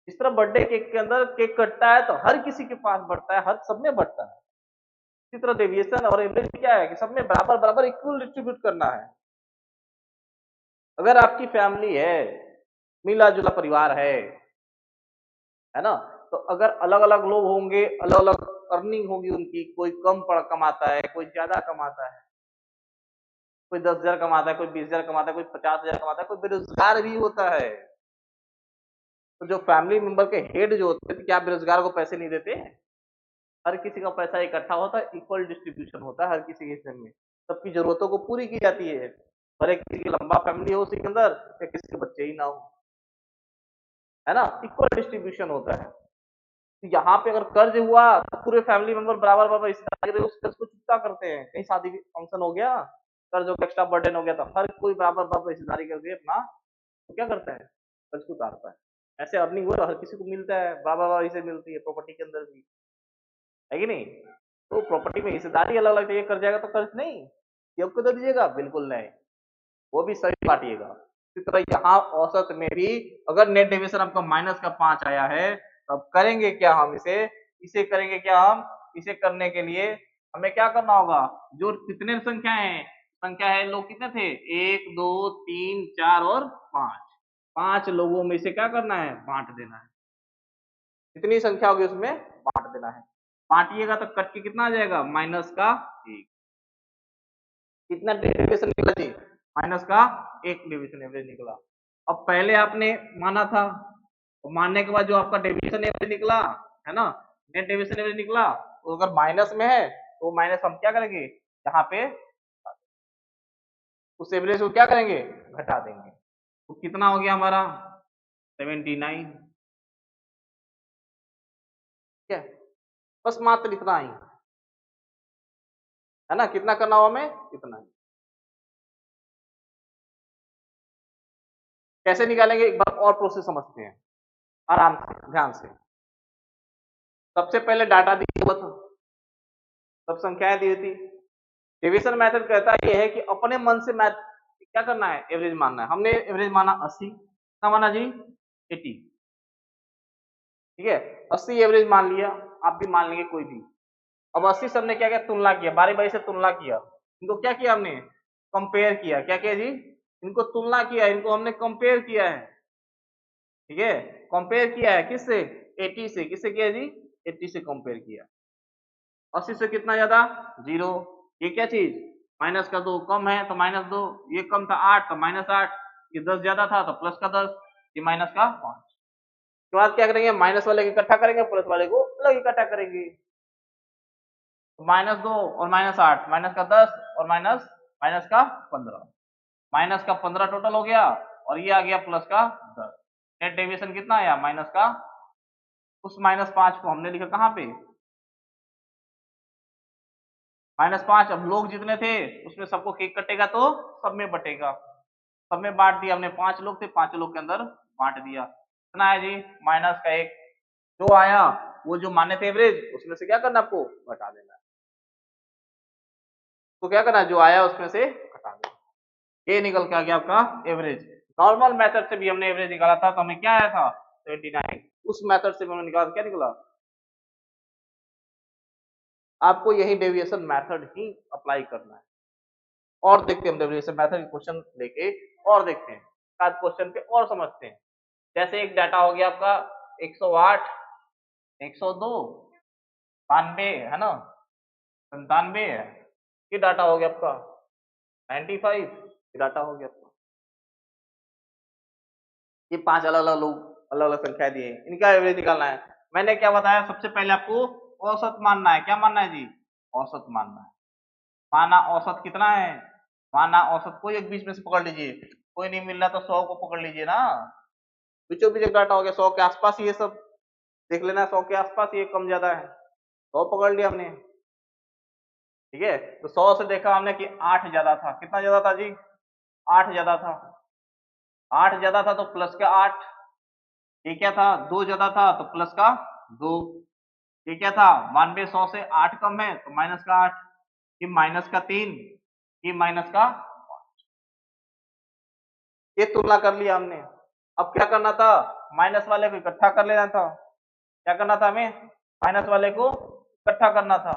इस तरह बर्थडे केक के अंदर केक कटता है तो हर किसी के पास बढ़ता है, हर सब में बढ़ता है। इसी तरह डेविएशन और एवरेज क्या है कि सब में बराबर बराबर इक्वल डिस्ट्रीब्यूट करना है। अगर आपकी फैमिली है, मिला जुला परिवार है ना, तो अगर अलग अलग लोग होंगे, अलग अलग अर्निंग होगी उनकी, कोई कम पड़ कमाता है, कोई ज्यादा कमाता है, कोई 10,000 कमाता है, कोई 20,000 कमाता है, कोई 50,000 कमाता है, कोई बेरोजगार भी होता है, तो जो फैमिली मेंबर के हेड जो होते हैं, क्या बेरोजगार को पैसे नहीं देते? हर किसी का पैसा इकट्ठा होता है, इक्वल डिस्ट्रीब्यूशन होता है हर किसी के हिस्से में, सबकी जरूरतों को पूरी की जाती है, भले किसी की लंबा फैमिली हो उसी के अंदर या किसी के बच्चे ही ना हो, है ना, इक्वल डिस्ट्रीब्यूशन होता है। तो यहाँ पे अगर कर्ज हुआ तो पूरे फैमिली मेंबर बराबर बराबर हिस्सा उस कर्ज को चुकता करते हैं। कहीं शादी फंक्शन हो गया, कर्ज हो गया, एक्स्ट्रा बर्डन हो गया, तो हर कोई बराबर बराबर हिस्सेदारी करके अपना तो क्या करता है, कर्ज को उतारता है। ऐसे अर्निंग हो तो हर किसी को मिलता है, बराबर बराबर हिस्से मिलती है प्रॉपर्टी के अंदर भी, है कि नहीं? तो प्रॉपर्टी में हिस्सेदारी अलग अलग चाहिए, कर जाएगा तो कर्ज नहीं, ये आपको दे दीजिएगा, बिल्कुल नहीं, वो भी सही बांटिएगा। इसी तरह यहाँ औसत में भी अगर नेट डेविएशन आपका -5 आया है, तो अब करेंगे क्या हम इसे, इसे करेंगे क्या हम, इसे करने के लिए हमें क्या करना होगा, जो कितने संख्या है, लोग कितने थे, 1 2 3 4 और 5, 5 लोगों में इसे क्या करना है, बांट देना है। कितनी संख्या होगी उसमें बांट देना है। बांटिएगा तो कट के कितना आ जाएगा, -1। कितना डेविएशन निकला जी, -1 डेविएशन एवरेज निकला। अब पहले आपने माना था, तो मानने के बाद जो आपका डेविएशन एवरेज निकला है ना, नेट डेविएशन एवरेज निकला, तो अगर माइनस में है तो माइनस हम क्या करेंगे, यहाँ पे उस एवरेज को क्या करेंगे, घटा देंगे। तो कितना हो गया हमारा 79, ठीक है, बस मात्र इतना ही है ना, कितना करना हो हमें, इतना ही। कैसे निकालेंगे, एक बार और प्रोसेस समझते हैं आराम से, ध्यान से। सबसे पहले डाटा दिया हुआ था, सब संख्याएं दी थी। डेविएशन मेथड कहता है ये है कि अपने मन से मैथ क्या करना है, एवरेज मानना है। हमने एवरेज माना 80, कितना माना जी, 80, ठीक है, 80 एवरेज मान लिया, आप भी मान लेंगे कोई भी। अब 80 से हमने क्या किया, तुलना किया, बारी बारी से तुलना किया, इनको क्या किया हमने, कंपेयर किया, क्या किया जी, इनको तुलना किया, इनको हमने कंपेयर किया है, ठीक है, कंपेयर किया है किससे, 80 से, किससे किया जी, 80 से कंपेयर किया। 80 से कितना ज्यादा, 0, ये क्या चीज, माइनस का 2 कम है तो -2, ये कम था 8 तो -8, ये 10 ज्यादा था तो प्लस का 10, ये माइनस का 5। उसके बाद क्या करेंगे, माइनस वाले को इकट्ठा करेंगे, प्लस वाले को अलग इकट्ठा करेंगे। तो -2 और -8, माइनस का 10 और माइनस माइनस का 15, माइनस का 15 टोटल हो गया, और ये आ गया प्लस का 10। नेट डेविएशन कितना आया, माइनस का, उस -5 को हमने लिखा कहाँ पे, -5। अब लोग जितने थे उसमें सबको केक कटेगा तो सब में बटेगा, सब में बांट दिया हमने, 5 लोग थे, 5 लोग के अंदर बांट दिया। कितना है जी, -1, जो आया वो जो माने थे एवरेज, उसमें से क्या करना, आपको घटा देना है। तो क्या करना है, जो आया उसमें से घटा देना, ये निकल के आ गया आपका एवरेज। नॉर्मल मेथड से भी हमने एवरेज निकाला था, तो हमें क्या आया था, 79। उस मेथड से भी हमने निकाला, क्या निकला। आपको यही डेविएशन मेथड ही अप्लाई करना है। और देखते हैं हम डेविएशन मेथड क्वेश्चन लेके, और देखते हैं आज क्वेश्चन पे और समझते हैं। जैसे एक डाटा हो गया आपका 108, 102, 92 है ना, 97 है, ये डाटा हो गया आपका 95, ये डाटा हो गया आपका। ये 5 अलग अलग लोग अलग अलग संख्या दिए, इनका एवरेज निकालना है। मैंने क्या बताया, सबसे पहले आपको औसत मानना है। क्या मानना है जी, औसत मानना है। माना औसत कितना है, माना औसत कोई एक बीच में से पकड़ लीजिए, कोई नहीं मिल रहा तो 100 को पकड़ लीजिए ना, बीचों बीच एक डाटा हो गया, 100 के आसपास ये सब देख लेना, 100 के आसपास ये कम ज्यादा है, 100 पकड़ लिया हमने, ठीक है। तो 100 से देखा हमने कि 8 ज्यादा था, कितना ज्यादा था जी, 8 ज्यादा था, 8 ज्यादा था तो प्लस का 8, ये क्या था, 2 ज्यादा था तो प्लस का 2, ये क्या था, 92, 100 से 8 कम है तो माइनस का 8, ये माइनस का 3, ये माइनस का, ये तुलना कर लिया हमने। अब क्या करना था, माइनस वाले को इकट्ठा कर लेना था। क्या करना था हमें, माइनस वाले को इकट्ठा करना था।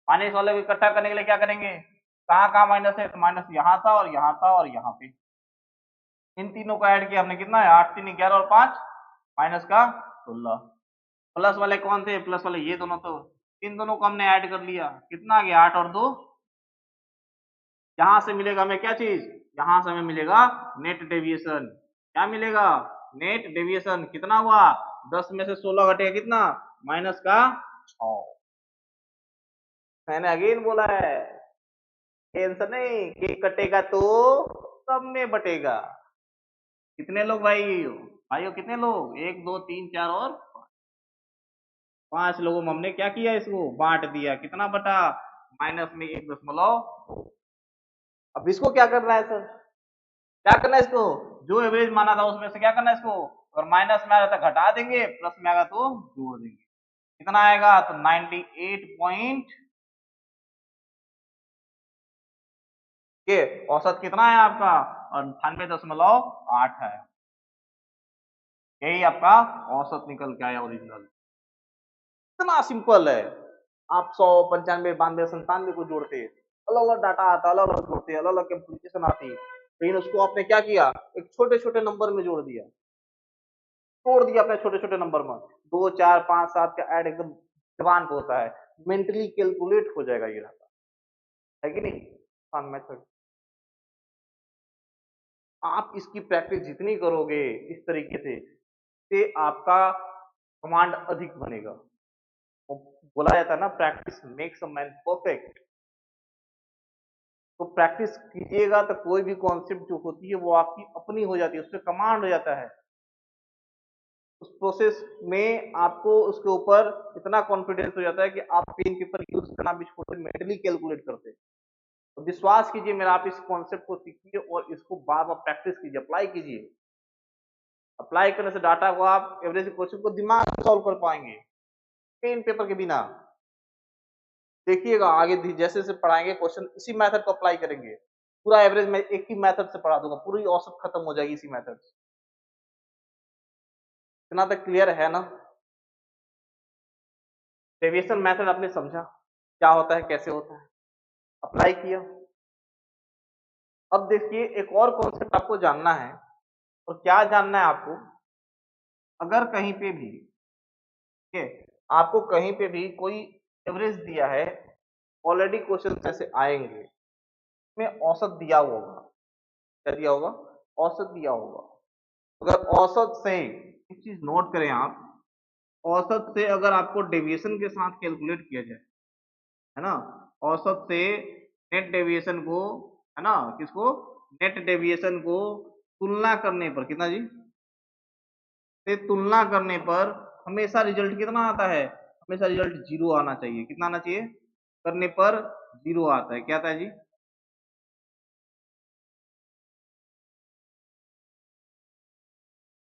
माइनस वाले को इकट्ठा करने के लिए क्या करेंगे, कहाँ कहाँ माइनस है, तो माइनस यहाँ था और यहाँ था और यहाँ पे, इन तीनों को ऐड किया हमने, कितना है, 8 3 11 और 5 माइनस का 16। प्लस वाले कौन थे, प्लस वाले ये दोनों, तो इन दोनों को हमने ऐड कर लिया, कितना आ गया, 8 और 2, यहां से मिलेगा हमें क्या चीज, यहां से हमें मिलेगा नेट डेविएशन। क्या मिलेगा, नेट डेविएशन कितना हुआ, 10 में से 16 घटेगा कितना, माइनस का 6। मैंने अगेन बोला है, आंसर नहीं, केक कटेगा तो सब में बटेगा। कितने लोग भाई, भाइयों कितने लोग, 1 2 3 4 और 5 लोगों में हमने क्या किया, इसको बांट दिया, कितना बटा, माइनस में 1.2। अब इसको क्या करना है सर, क्या करना है इसको, जो एवरेज माना था उसमें से क्या करना है इसको, अगर माइनस में आ रहा था घटा देंगे, प्लस में आएगा तो जोड़ देंगे। कितना आएगा, तो 98 पॉइंट के औसत कितना है आपका, 98.8 है। यही आपका औसत निकल के आया ओरिजिनल। इतना सिंपल है। आप 100 95 92 97 को जोड़ते, अलग अलग डाटा आता, अलग अलग जोड़ते, अलग अलग कैलकुलेशन आती, लेकिन उसको आपने क्या किया, एक छोटे छोटे नंबर में जोड़ दिया, तोड़ दिया अपने छोटे छोटे नंबर में, 2 4 5 7 का ऐड एकदम जवान को होता है, मेंटली कैलकुलेट हो जाएगा ये डाटा, है कि नहीं, आसान मेथड। आप इसकी प्रैक्टिस जितनी करोगे इस तरीके से आपका कमांड अधिक बनेगा। वो बोला जाता है ना, practice makes a man perfect. तो प्रैक्टिस कीजिएगा तो कोई भी कॉन्सेप्ट जो होती है वो आपकी अपनी हो जाती है, उस पर कमांड हो जाता है। उस प्रोसेस में आपको उसके ऊपर इतना कॉन्फिडेंस हो जाता है कि आप पेन पेपर यूज करना भी छोड़ मेंटली कैलकुलेट करते हैं। तो विश्वास कीजिए मेरा, आप इस कॉन्सेप्ट को सीखिए और इसको बार बार प्रैक्टिस कीजिए, अप्लाई कीजिए। अप्लाई करने से डाटा को आप एवरेज क्वेश्चन को दिमाग से सॉल्व कर पाएंगे, पेन पेपर के बिना। देखिएगा आगे जैसे जैसे पढ़ाएंगे क्वेश्चन इसी मेथड को अप्लाई करेंगे, पूरा एवरेज मैं एक ही मेथड से पढ़ा दूंगा, पूरी औसत खत्म हो जाएगी इसी मेथड से। इतना तक क्लियर है ना। डेविएशन मेथड आपने समझा क्या होता है, कैसे होता है, अप्लाई किया। अब देखिए एक और कॉन्सेप्ट आपको जानना है, और क्या जानना है आपको, अगर कहीं पे भी ठीक है, आपको कहीं पे भी कोई एवरेज दिया है, ऑलरेडी क्वेश्चन ऐसे आएंगे में औसत दिया हुआ होगा, क्या दिया होगा, औसत दिया होगा। अगर औसत से एक चीज नोट करें आप, औसत से अगर आपको डेविएशन के साथ कैलकुलेट किया जाए, है ना, औसत से नेट डेविएशन को, है ना, किसको, नेट डेविएशन को तुलना करने पर, कितना जी, से तुलना करने पर हमेशा रिजल्ट कितना आता है, हमेशा रिजल्ट 0 आना चाहिए। कितना आना चाहिए, करने पर 0 आता है। क्या आता है जी,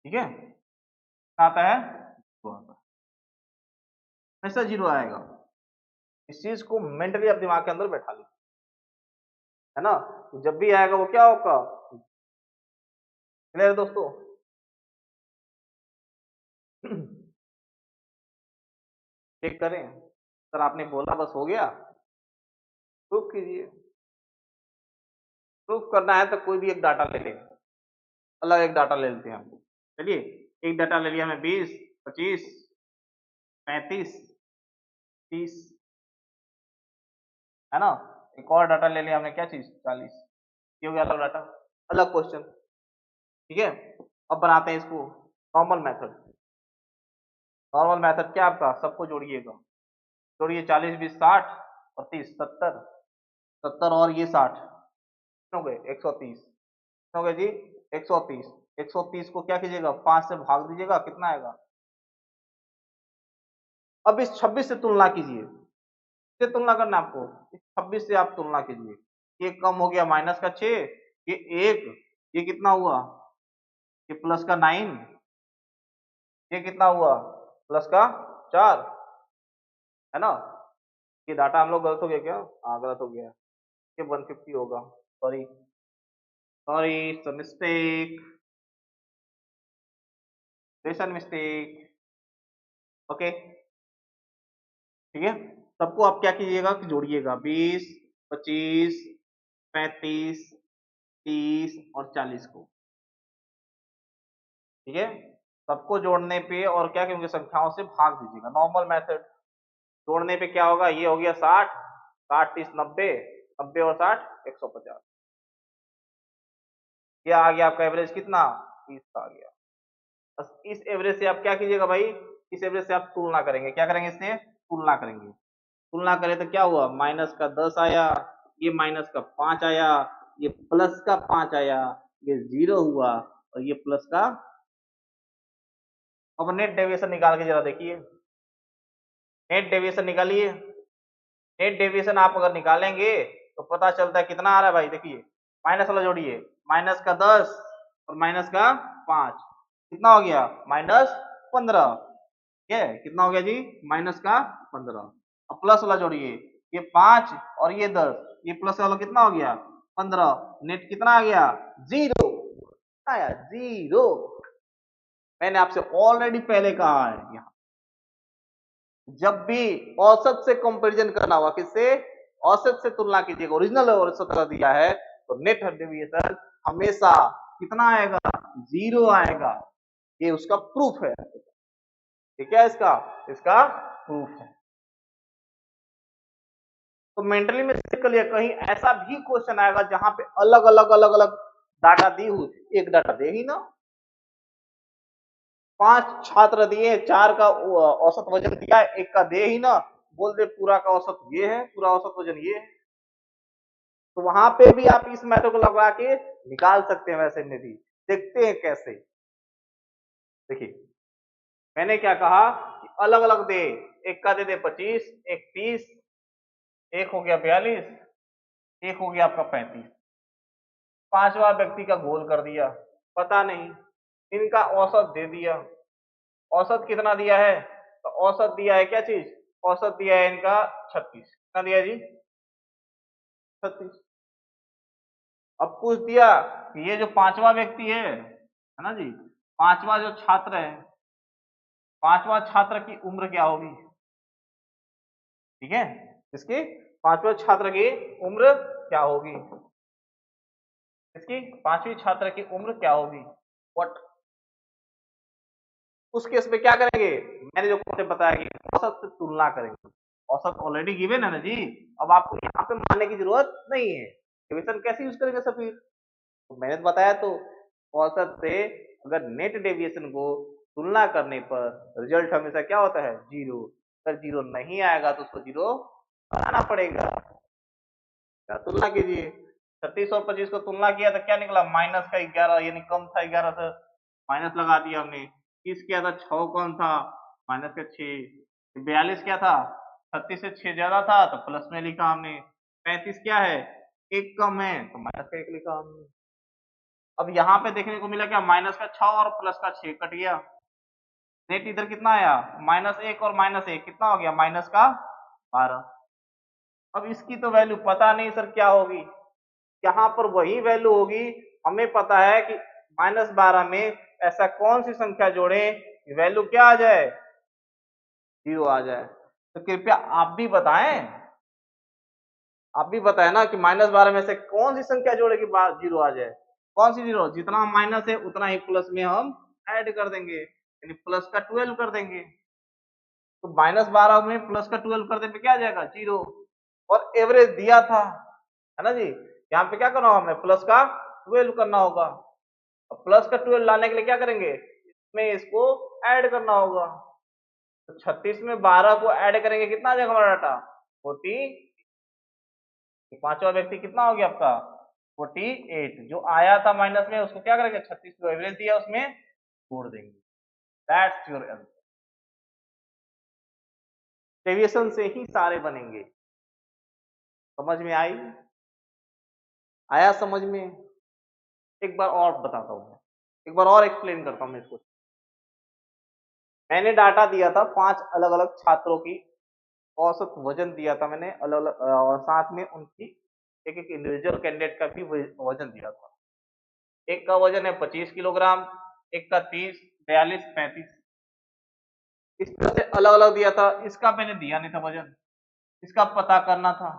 ठीक है, आता है 0 आता है, हमेशा 0 आएगा। इस चीज को मेंटली आप दिमाग के अंदर बैठा लीजिए, है ना, तो जब भी आएगा वो क्या होगा, क्लियर दोस्तों। चेक करें सर, आपने बोला बस हो गया, प्रूफ कीजिए। प्रूफ करना है तो कोई भी एक डाटा ले लेंगे, अलग एक डाटा ले लेते हैं हम। चलिए एक डाटा ले लिया हमने, 20 25 35 30, है ना। एक और डाटा ले लिया हमने, क्या चीज, 40। ये हो गया अलग डाटा, अलग क्वेश्चन, ठीक है। अब बनाते हैं इसको नॉर्मल मेथड। नॉर्मल मेथड क्या आपका, सबको जोड़िएगा, जोड़िए, 40 20 60 और 30 70, 70 और ये 60 हो गए 130, हो गए जी 130। 130 को क्या कीजिएगा, 5 से भाग दीजिएगा, कितना आएगा। अब इस 26 से तुलना कीजिए, इससे तुलना करना आपको, इस 26 से आप तुलना कीजिए, ये कम हो गया माइनस का 6, ये 1, ये कितना हुआ, ये प्लस का 9, ये कितना हुआ, प्लस का 4, है ना। ये डाटा हम लोग गलत हो गया क्या, हाँ गलत हो गया, ये 150 होगा, sorry sorry, mistake, lesson mistake, okay, ठीक है। सबको आप क्या कीजिएगा कि जोड़िएगा, 20 25 35 30 और 40 को, ठीक है। सबको जोड़ने पे और क्या करेंगे, संख्याओं से भाग दीजिएगा, नॉर्मल मेथड। जोड़ने पे क्या होगा, ये हो गया 60 60 30 90, 90 और 60 150, ये आ गया आपका एवरेज कितना, 30 आ गया। इस एवरेज से आप क्या कीजिएगा भाई, इस एवरेज से आप तुलना करेंगे, क्या करेंगे, इससे तुलना करेंगे। तुलना करें तो क्या हुआ, माइनस का 10 आया, ये माइनस का 5 आया, ये प्लस का 5 आया, ये 0 हुआ, और ये प्लस का। अब नेट डेविएशन निकाल के जरा देखिए, नेट डेविएशन निकालिए। नेट डेविएशन आप अगर निकालेंगे तो पता चलता है कितना आ रहा है भाई, देखिए माइनस वाला जोड़िए, माइनस का 10 और माइनस का 5 कितना हो गया, -15। ठीक है, कितना हो गया जी, -15। अब प्लस वाला जोड़िए, ये 5 और ये 10, ये प्लस वाला कितना हो गया, 15। नेट कितना आ गया, 0 आया, 0। मैंने आपसे ऑलरेडी पहले कहा है, यहाँ जब भी औसत से कंपैरिजन करना होगा, किससे, औसत से तुलना कीजिएगा, ओरिजिनल औसत अगर दिया है तो नेट डेविएशन हमेशा कितना आएगा, 0 आएगा। ये उसका प्रूफ है, ठीक है, इसका इसका प्रूफ है। तो मेंटली में चेक कर लिया, कहीं ऐसा भी क्वेश्चन आएगा जहां पे अलग अलग डाटा दी हुई, एक डाटा दे ही ना, 5 छात्र दिए, 4 का औसत वजन दिया, एक का दे ही ना, बोल दे पूरा का औसत ये है, पूरा औसत वजन ये है। तो वहां पे भी आप इस मेथड को लगा के निकाल सकते हैं, वैसे में भी देखते हैं कैसे। देखिए मैंने क्या कहा कि अलग अलग दे, एक का दे दे 25, एक 30, एक हो गया 42, एक हो गया आपका 35। पांचवा व्यक्ति का गोल कर दिया, पता नहीं, इनका औसत दे दिया। औसत कितना दिया है, तो औसत दिया है क्या चीज, औसत दिया है इनका 36। कितना दिया जी, 36। अब पूछ दिया कि ये जो पांचवा व्यक्ति है ना जी, पांचवा जो छात्र है, पांचवा छात्र की उम्र क्या होगी, ठीक है, इसकी पांचवा छात्र की उम्र क्या होगी, इसकी पांचवी छात्र की उम्र क्या होगी, व्हाट। उस केस में क्या करेंगे, मैंने जो कॉन्सेप्ट बताया कि औसत से तुलना करेंगे। औसत ऑलरेडी गिवन है ना जी, अब आपको यहाँ पे मानने की जरूरत नहीं है। डेविएशन कैसे यूज करेंगे सर फिर, तो मैंने तो बताया, तो औसत से अगर नेट डेविएशन को तुलना करने पर रिजल्ट हमेशा क्या होता है, 0। अगर 0 नहीं आएगा तो उसको 0 बनाना पड़ेगा। क्या तुलना कीजिए, 36 और 25 को तुलना किया तो क्या निकला, माइनस का 11, यानी कम था 11 से, माइनस लगा दिया हमने। 30 क्या था, 6 कौन था, माइनस का 6। 42 क्या था, 36 से 6 ज्यादा था तो प्लस में लिखा हमने। 35 क्या है, एक कम है तो माइनस का 1 लिखा हमने। अब यहाँ पे देखने को मिला क्या, माइनस का 6 और प्लस का 6 कट गया। नेट इधर कितना आया, -1 और -1 कितना हो गया, माइनस का 12। अब इसकी तो वैल्यू पता नहीं सर क्या होगी, यहाँ पर वही वैल्यू होगी। हमें पता है कि -12 में ऐसा कौन सी संख्या जोड़े वैल्यू क्या आ जाए, 0 आ जाए। तो कृपया आप भी बताएं, आप भी बताएं ना कि -12 में से कौन सी संख्या जोड़े कि 0 आ जाए। कौन सी 0, जितना माइनस है उतना ही प्लस में हम ऐड कर देंगे, यानी प्लस का 12 कर देंगे। तो -12 में प्लस का 12 कर देने पे क्या आ जाएगा, 0। और एवरेज दिया था, है ना जी, यहाँ पे क्या करना होगा, हमें प्लस का 12 करना होगा। अब प्लस का 12 लाने के लिए क्या करेंगे, इसमें इसको ऐड करना होगा। तो 36 में 12 को ऐड करेंगे, कितना आ जाएगा हमारा डाटा, 40। पांचवा व्यक्ति कितना हो गया आपका, 48। जो आया था माइनस में उसको क्या करेंगे, 36 को एवरेज दिया उसमें जोड़ देंगे। That's your answer. डेविएशन से ही सारे बनेंगे। समझ में आई, आया समझ में। एक बार और बताता हूं, एक बार और एक्सप्लेन करता हूं मैं इसको। मैंने डाटा दिया था 5 अलग अलग छात्रों की औसत वजन दिया था मैंने अलग अलग, और साथ में उनकी एक एक इंडिविजुअल कैंडिडेट का भी वजन दिया था। एक का वजन है 25 किलोग्राम, एक का 30, 42, 35, इस तरह से अलग अलग दिया था। इसका मैंने दिया नहीं था वजन, इसका पता करना था।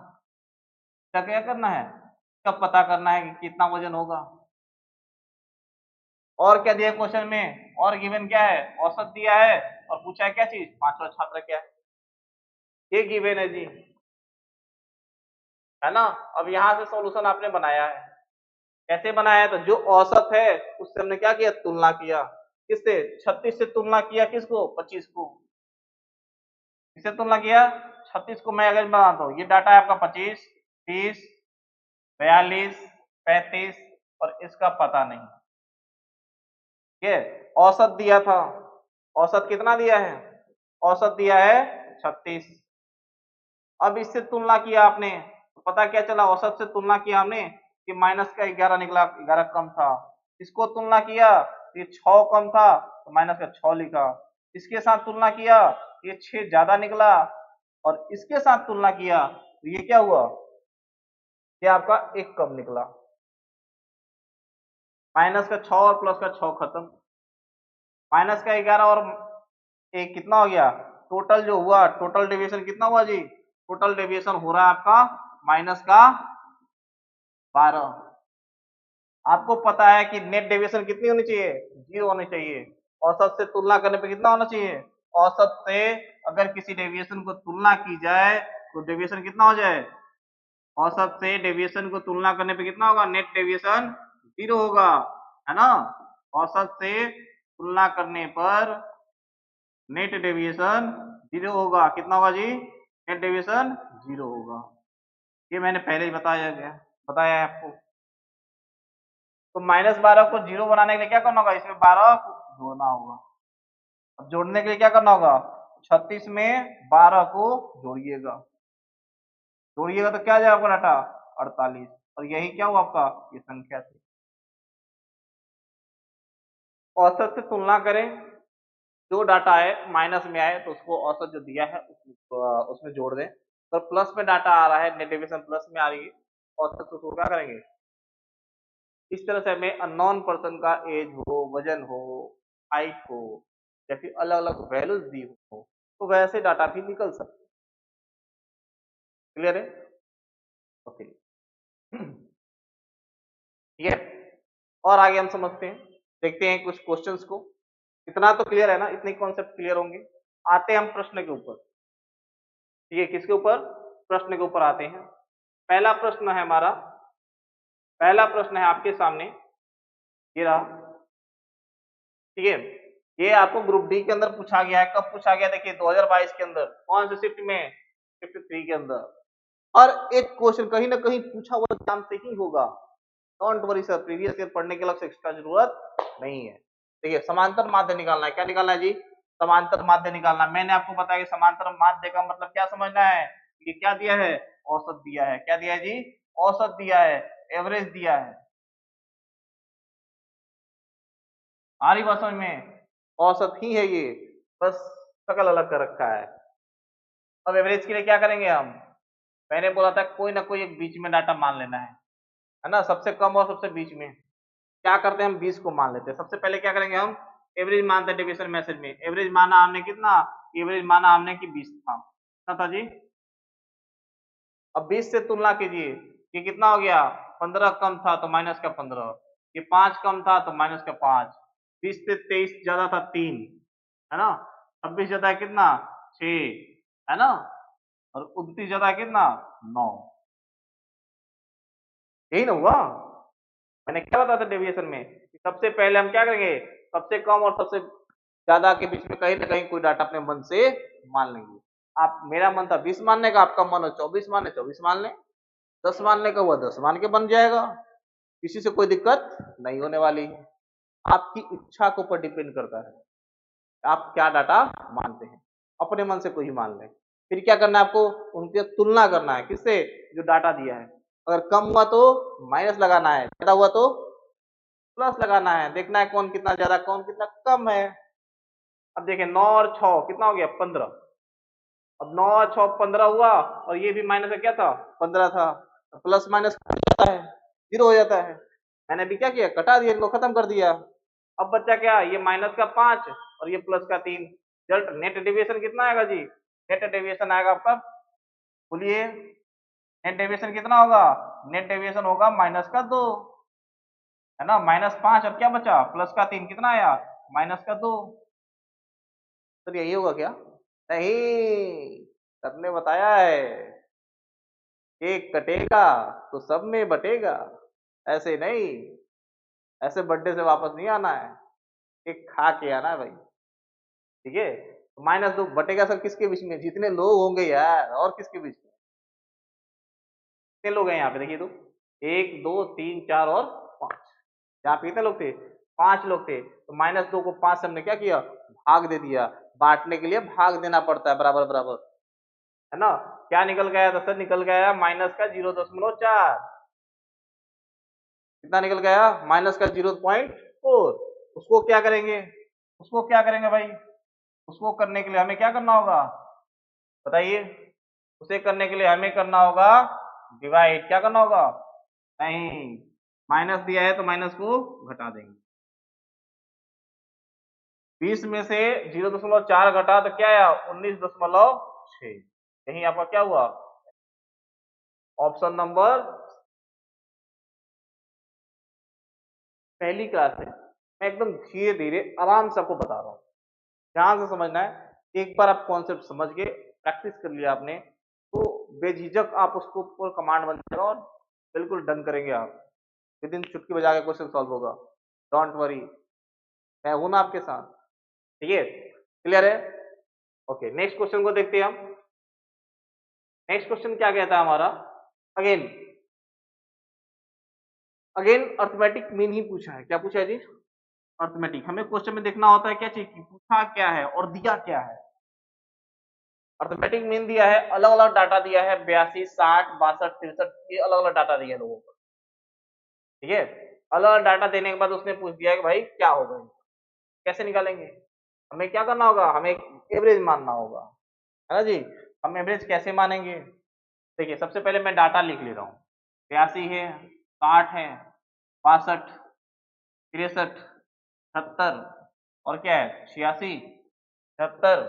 क्या क्या करना है, इसका पता करना है कि कितना वजन होगा। और क्या दिया क्वेश्चन में, और गिवन क्या है, औसत दिया है, और पूछा है क्या चीज, पांचवा छात्र क्या है, ये गिवन है जी, है ना। अब यहां से सॉल्यूशन आपने बनाया है, कैसे बनाया है, तो जो औसत है उससे हमने क्या किया, तुलना किया। किससे? 36 से तुलना किया किसको? 25 को। किससे तुलना किया? 36 को। मैं अगर बनाता हूँ, ये डाटा है आपका 25, 30, 42, 35 और इसका पता नहीं। ये औसत दिया था, औसत कितना दिया है? औसत दिया है 36। अब इससे तुलना किया आपने तो पता क्या चला? औसत से तुलना किया हमने कि माइनस का 11 निकला, 11 कम था। इसको तुलना किया, ये 6 कम था तो माइनस का 6 लिखा। इसके साथ तुलना किया, ये 6 ज्यादा निकला और इसके साथ तुलना किया तो ये क्या हुआ? ये आपका 1 कम निकला। माइनस का 6 और प्लस का 6 खत्म। माइनस का 11 और एक कितना हो गया? टोटल जो हुआ, टोटल डेविएशन कितना हुआ जी? टोटल डेविएशन हो रहा है आपका माइनस का 12। आपको पता है कि नेट डेविएशन कितनी होनी चाहिए? 0 होनी चाहिए। औसत से तुलना करने पे कितना होना चाहिए? औसत से अगर किसी डेविएशन को तुलना की जाए तो डेविएशन कितना हो जाए? औसत से डेविएशन को तुलना करने पे कितना होगा? नेट डेविएशन 0 होगा, है ना। औसत से तुलना करने पर नेट डेविएशन 0 होगा। कितना होगा जी? नेट डेविएशन 0 होगा। ये मैंने पहले ही बताया है आपको। तो -12 को 0 बनाने के लिए क्या करना होगा? इसमें 12 को जोड़ना होगा। अब जोड़ने के लिए क्या करना होगा? 36 में 12 को जोड़िएगा, जोड़िएगा तो क्या आ जाएगा आपका डाटा? 48। और यही क्या हुआ आपका? ये संख्या थी। औसत से तुलना करें, जो डाटा है माइनस में आए तो उसको औसत जो दिया है उसमें जोड़ दें। तो प्लस में डाटा आ रहा है, नेट डेविएशन प्लस में आ रही है, औसत से उसको क्या करेंगे? इस तरह से हमें अननोन पर्सन का एज हो, वजन हो, हाइट हो या फिर अलग अलग वैल्यूज दी हो तो वैसे डाटा भी निकल सकते। क्लियर है? ओके, ठीक है। और आगे हम समझते हैं, देखते हैं कुछ क्वेश्चंस को। इतना तो क्लियर है ना? इतने कॉन्सेप्ट क्लियर होंगे। आते हैं हम प्रश्न के ऊपर। ठीक है, किसके ऊपर? प्रश्न के ऊपर आते हैं। पहला प्रश्न है हमारा, पहला प्रश्न है आपके सामने, ये रहा। ठीक है, ये आपको ग्रुप डी के अंदर पूछा गया है। कब पूछा गया? देखिए 2022 के अंदर। कौन से शिफ्ट में? शिफ्ट 3 के अंदर। और एक क्वेश्चन कहीं ना कहीं पूछा हुआ एग्जाम से ही होगा। Don't worry sir, previous year पढ़ने के अलग से एक्स्ट्रा जरूरत नहीं है। देखिए समांतर माध्य निकालना है। क्या निकालना है जी? समांतर माध्य निकालना। मैंने आपको बताया कि समांतर माध्य का मतलब क्या समझना है? ये क्या दिया है? औसत दिया है। क्या दिया है जी? औसत दिया है, एवरेज दिया है। आ रही बात समझ में? औसत ही है ये, बस शकल अलग कर रखा है। अब एवरेज के लिए क्या करेंगे हम? मैंने बोला था कोई ना कोई एक बीच में डाटा मान लेना है ना। सबसे कम और सबसे बीच में। क्या करते हैं हम? 20 को मान लेते हैं। सबसे पहले क्या करेंगे हम? एवरेज मानते हैं डेविएशन मैसेज में। एवरेज माना हमने कितना? एवरेज माना हमने कि 20 था। कितना था जी? अब 20 से तुलना कीजिए, ये कितना हो गया? 15 कम था तो माइनस का 15, ये 5 कम था तो माइनस का 5, 20 से 23 ज्यादा था 3, है ना। 26 ज्यादा है कितना? 6, है ना। और 29 ज्यादा है कितना? 9। यही ना हुआ? मैंने क्या बताया था डेविएशन में कि सबसे पहले हम क्या करेंगे? सबसे कम और सबसे ज्यादा के बीच में कहीं ना कहीं कोई डाटा अपने मन से मान लेंगे। आप, मेरा मन था 20 मानने का, आपका मन हो 24 मानने, 24 मान लें। 10 मानने का हुआ 10 मान के बन जाएगा। किसी से कोई दिक्कत नहीं होने वाली है। आपकी इच्छा के ऊपर डिपेंड करता है आप क्या डाटा मानते हैं। अपने मन से कोई ही मान ले। फिर क्या करना है आपको? उनकी तुलना करना है। किससे? जो डाटा दिया है। अगर कम हुआ तो माइनस लगाना है, ज्यादा हुआ तो प्लस लगाना है। देखना है कौन कितना ज्यादा, कौन कितना कम है। अब देखें 9 और 6 कितना हो गया? 15। अब 9 और 6 15 हुआ और ये भी माइनस का क्या था? 15 था। प्लस माइनस जाता है, 0 हो जाता है। मैंने अभी क्या किया? कटा दिया, इनको खत्म कर दिया। अब बच्चा क्या? ये माइनस का 5 और ये प्लस का 3। रिजल्ट नेट डेविएशन कितना आएगा जी? नेट डेविएशन आएगा आपका, बोलिए, नेट डेविएशन कितना होगा? नेट डेविएशन होगा -2, है ना। -5 और क्या बचा? प्लस का 3, कितना आया? -2। सर यही होगा क्या? नहीं, सर ने बताया है एक कटेगा तो सब में बटेगा। ऐसे नहीं, ऐसे बर्थडे से वापस नहीं आना है। एक खा के आना भाई, ठीक है। तो -2 बटेगा सर किसके बीच में, जितने लोग होंगे यार, और किसके बीच में, कितने लोग हैं यहाँ पे देखिए तो, 1 2 3 4 और 5। यहाँ पे कितने लोग थे, 5 लोग थे। तो -2 को 5 से हमने क्या किया, भाग दे दिया। बांटने के लिए भाग देना पड़ता है, बराबर बराबर, है ना। क्या निकल गया तो सर, निकल गया माइनस का 0.4। कितना निकल गया, माइनस का 0.4। उसको क्या करेंगे, उसको क्या करेंगे भाई, उसको करने के लिए हमें क्या करना होगा, बताइए। उसे करने के लिए हमें करना होगा डिवाइड। क्या करना होगा, नहीं, माइनस दिया है तो माइनस को घटा देंगे। 20 में से 0.4 घटा तो क्या आया, 19.6। यही आपका क्या हुआ, ऑप्शन नंबर। पहली क्लास है, मैं एकदम धीरे धीरे आराम से आपको बता रहा हूँ, ध्यान से समझना है। एक बार आप कॉन्सेप्ट समझ के प्रैक्टिस कर लिया आपने, तो बेझिझक आप उसको ऊपर कमांड बन जाएगा और बिल्कुल डन करेंगे आप। विद इन चुटकी बजा के क्वेश्चन सॉल्व होगा, डोंट वरी, मैं हूं ना आपके साथ, ठीक है। क्लियर है, ओके। नेक्स्ट क्वेश्चन को देखते हैं हम। नेक्स्ट क्वेश्चन क्या कहता है हमारा, again again arithmetic mean he पूछा है। क्या पूछा है जी, अर्थमेटिक। हमें क्वेश्चन में देखना होता है क्या चीज की, पूछा क्या है और दिया क्या है। अर्थमेटिक मीन दिया है, अलग अलग डाटा दिया है, 82 60 62 63, ये अलग अलग डाटा दिया है लोगों को, ठीक है। अलग अलग डाटा देने के बाद उसने पूछ दिया कि भाई क्या होगा, कैसे निकालेंगे। हमें क्या करना होगा, हमें एवरेज मानना होगा, है ना जी। हम एवरेज कैसे मानेंगे, देखिए सबसे पहले मैं डाटा लिख ले रहा हूँ। 82 है, 60 है, 62 63 70 और क्या है 86 76।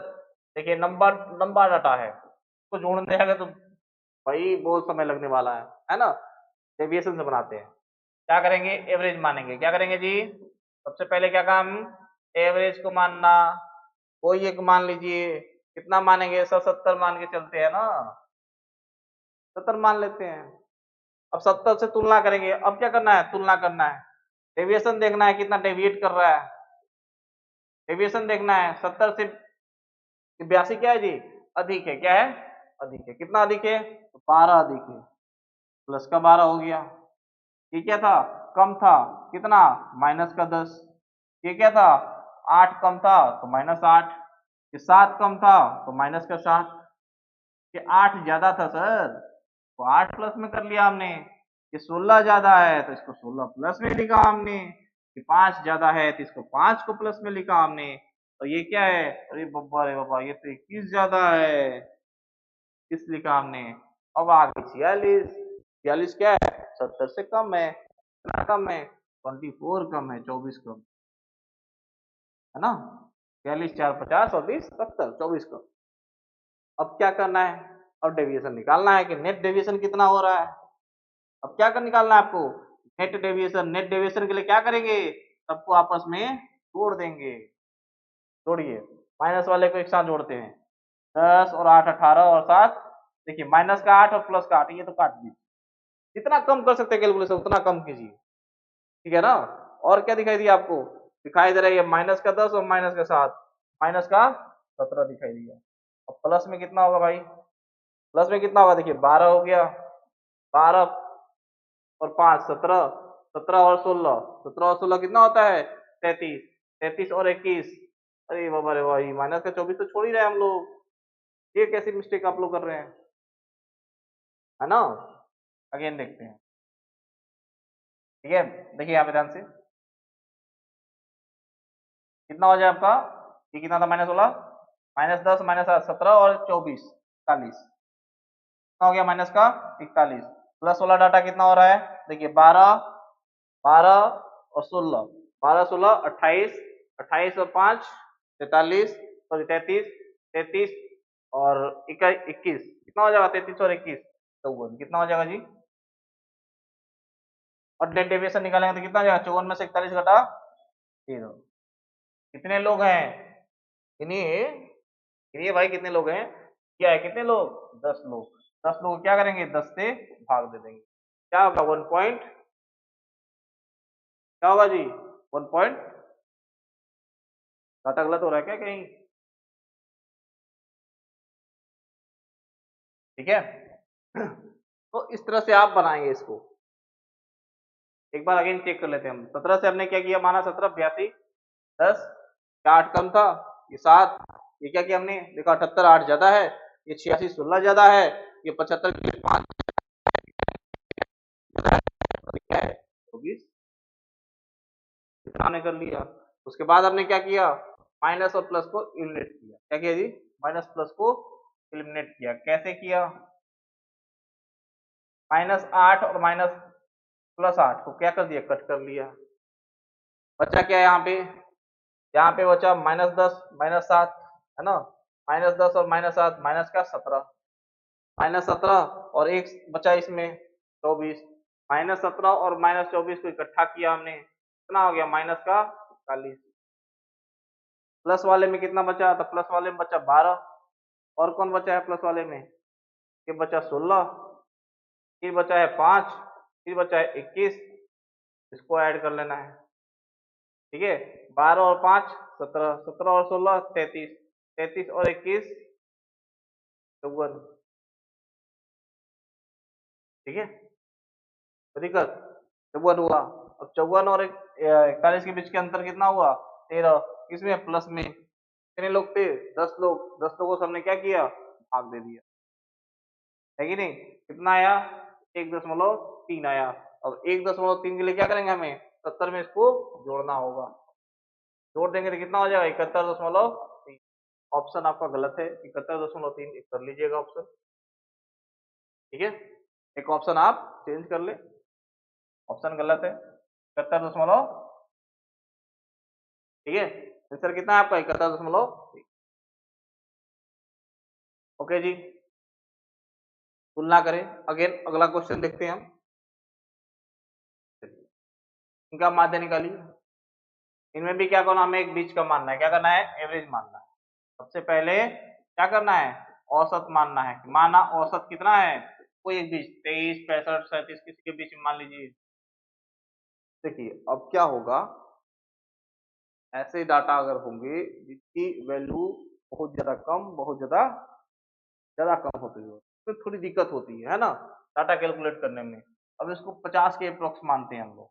देखिए नंबर लंबा डाटा है, उसको जोड़ने जाएगा तो भाई बहुत समय लगने वाला है ना। डेविएशन से बनाते हैं, क्या करेंगे, एवरेज मानेंगे। क्या करेंगे जी, सबसे पहले क्या काम, एवरेज को मानना। कोई एक मान लीजिए, कितना मानेंगे सर, 70 मान के चलते हैं ना, 70 मान लेते हैं। अब 70 से तुलना करेंगे, अब क्या करना है, तुलना करना है, डेविएशन देखना है कितना डेविएट कर रहा है, डेविएशन देखना है। 70 से 82 क्या है जी, अधिक है, क्या है, अधिक है। कितना अधिक है, तो 12 अधिक है, प्लस का 12 हो गया। ये क्या था, कम था, कितना, -10। ये क्या था, 8 कम था तो -8। ये 7 कम था तो -7। ये 8 ज्यादा था सर, तो 8 प्लस में कर लिया हमने। ये 16 ज्यादा है तो इसको 16 प्लस में लिखा हमने। ये 5 ज्यादा है तो इसको 5 को प्लस में लिखा हमने। और ये क्या है, अरे बब्बा रे बब्बा, ये तो 21 ज्यादा है, इस लिखा हमने। अब आगे 46, 46 क्या है, 70 से कम है, कितना कम है, 24 कम है, 24 कम, है ना। 42 4 50 और 20 70, 24 कम। अब क्या करना है, अब डेविएशन निकालना है कि नेट डेविएशन कितना हो रहा है। अब क्या कर निकालना है आपको, नेट डेविएशन। नेट डेविएशन के लिए क्या करेंगे, सबको आपस में जोड़ देंगे। जोड़िए, माइनस वाले को एक साथ जोड़ते हैं, 10 और 8 18 और 7। देखिए माइनस का 8 और प्लस का 8, ये तो काट दीजिए, जितना कम कर सकते हैं कैलकुलेशन उतना कम कीजिए, ठीक है ना। और क्या दिखाई दिया आपको, दिखाई दे रहा है -10 और -7, -17 दिखाई दिया। अब प्लस में कितना होगा भाई, प्लस में कितना होगा, देखिए 12 हो गया, 12 और 5 17, 17 और 16, 17 और 16 कितना होता है, 33, 33 और 21। अरे बाबा रे भाई, माइनस का 24 तो छोड़ ही रहे हैं हम लोग, ये कैसी मिस्टेक आप लोग कर रहे हैं, है ना। अगेन देखते हैं, ठीक है। देखिए यहाँ पे ध्यान से, कितना हो जाए आपका, ये कितना था, -16, -10 -7 17 और 24 41, कितना हो गया माइनस का 41। प्लस वाला डाटा कितना हो रहा है, देखिए 12 12 और 16, 12 16 28, 28 और 5 43, सॉरी 33, 33 और 21, कितना हो जाएगा, 33 और 21 54, कितना हो जाएगा जी। और नेट डेविएशन निकालेंगे तो कितना हो जाएगा, 54 में से 41 घटा 0। कितने लोग हैं, इन्हीं इन्हीं भाई, कितने लोग हैं, क्या है, कितने लोग, 10 लोग। 10 लोग क्या करेंगे, 10 से भाग दे देंगे, क्या होगा, 1 पॉइंट, क्या होगा जी, 1 पॉइंट डाटा गलत हो रहा है क्या कहीं? ठीक है। तो इस तरह से आप बनाएंगे इसको। एक बार अगेन चेक कर लेते हैं हम। 17 से हमने क्या किया, माना 17 82 10 क्या 8 कम था, ये 7, ये क्या किया हमने देखा 78 8 ज्यादा है, ये 86 16 ज्यादा है, ये 75 के लिए 5 क्या है 24, हमने कर लिया। उसके बाद हमने क्या किया, माइनस और प्लस को एलिमिनेट किया। क्या किया जी, माइनस प्लस को एलिमिनेट किया। कैसे किया, -8 और +8 को क्या कर दिया, कट कर लिया। बचा क्या यहाँ पे बचा -10 -7 है ना, -10 और -7 माइनस का 17, -17 और एक बचा इसमें 24, -17 और -24 को इकट्ठा किया हमने, कितना हो गया माइनस का 41। प्लस वाले में कितना बचा, तो प्लस वाले में बचा 12, और कौन बचा है प्लस वाले में, ये बचा 16, फिर बचा है 5, फिर बचा है 21, इसको ऐड कर लेना है। ठीक है, 12 और 5 17, 17 और 16 33, 33 और 21 54। ठीक है, तो दिक्कत 54 हुआ। अब 54 और 41 के बीच के अंतर कितना हुआ, 13। किसमें, प्लस में। कितने लोग थे, 10 लोग। 10 लोगों से हमने क्या किया, भाग दे दिया, है कि नहीं। कितना आया, 1.3 आया। अब 1.3 के लिए क्या करेंगे, हमें 70 में इसको जोड़ना होगा। जोड़ देंगे तो कितना हो जाएगा, 71.3। ऑप्शन आपका गलत है, 71.3 कर लीजिएगा ऑप्शन। ठीक है, एक ऑप्शन आप चेंज कर ले, ऑप्शन गलत है 71 दशमलव। ठीक है, आंसर कितना है आपका, 71.3। ओके जी, तुलना करें। अगेन अगला क्वेश्चन देखते हैं हम। इनका माध्य निकालिए। इनमें भी क्या करना, हमें एक बीच का मानना है, क्या करना है, एवरेज मानना है। सबसे पहले क्या करना है, औसत मानना है। माना औसत कितना है, कोई एक बीच 23 65 37 किसी के बीच में मान लीजिए। देखिए अब क्या होगा, ऐसे डाटा अगर होंगे जिसकी वैल्यू बहुत ज्यादा कम, बहुत ज्यादा ज्यादा कम होती है, तो थोड़ी दिक्कत होती है ना, डाटा कैलकुलेट करने में। अब इसको 50 के अप्रोक्स मानते हैं हम लोग,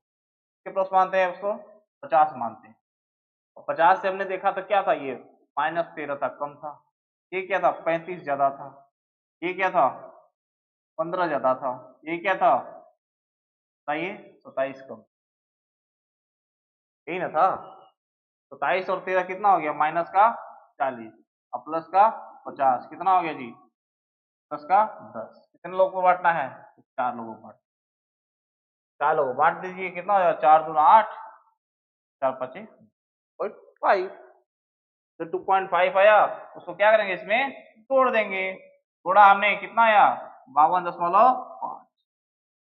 के अप्रोक्स मानते हैं उसको, 50 मानते हैं। और 50 से हमने देखा था क्या था, ये -13 था, कम था। ये क्या था, 35 ज्यादा था। ये क्या था, 15 ज्यादा था। ये क्या था, बताइए, 27 कम। यही ना था, 27 और 13 कितना हो गया, माइनस का 40 और प्लस का 50, कितना हो गया जी, प्लस का 10। कितने लोगों को बांटना है, 4 लोगों को बांट, 4 लोगों को बांट दीजिए। कितना हो जाएगा, 4 दूना 8, 4 पचे 5, तो 2.5 आया। उसको क्या करेंगे, इसमें तोड़ देंगे। थोड़ा हमने कितना आया, 52.5।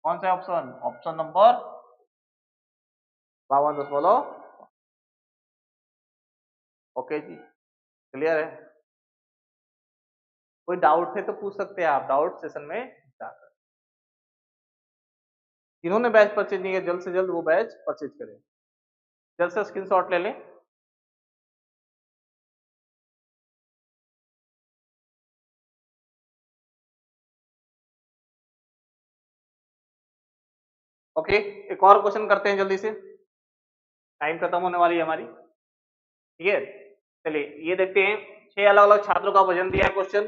कौन सा ऑप्शन, ऑप्शन नंबर 52.5। ओके जी, क्लियर है। कोई डाउट है तो पूछ सकते हैं आप डाउट सेशन में जाकर। जिन्होंने बैच परचेज नहीं किया जल्द से जल्द वो बैच परचेज करें, जल्द से स्क्रीनशॉट ले लें। ओके, एक और क्वेश्चन करते हैं जल्दी से, टाइम खत्म होने वाली है हमारी। ठीक है, चलिए ये देखते हैं। 6 अलग अलग छात्रों का वजन दिया है क्वेश्चन,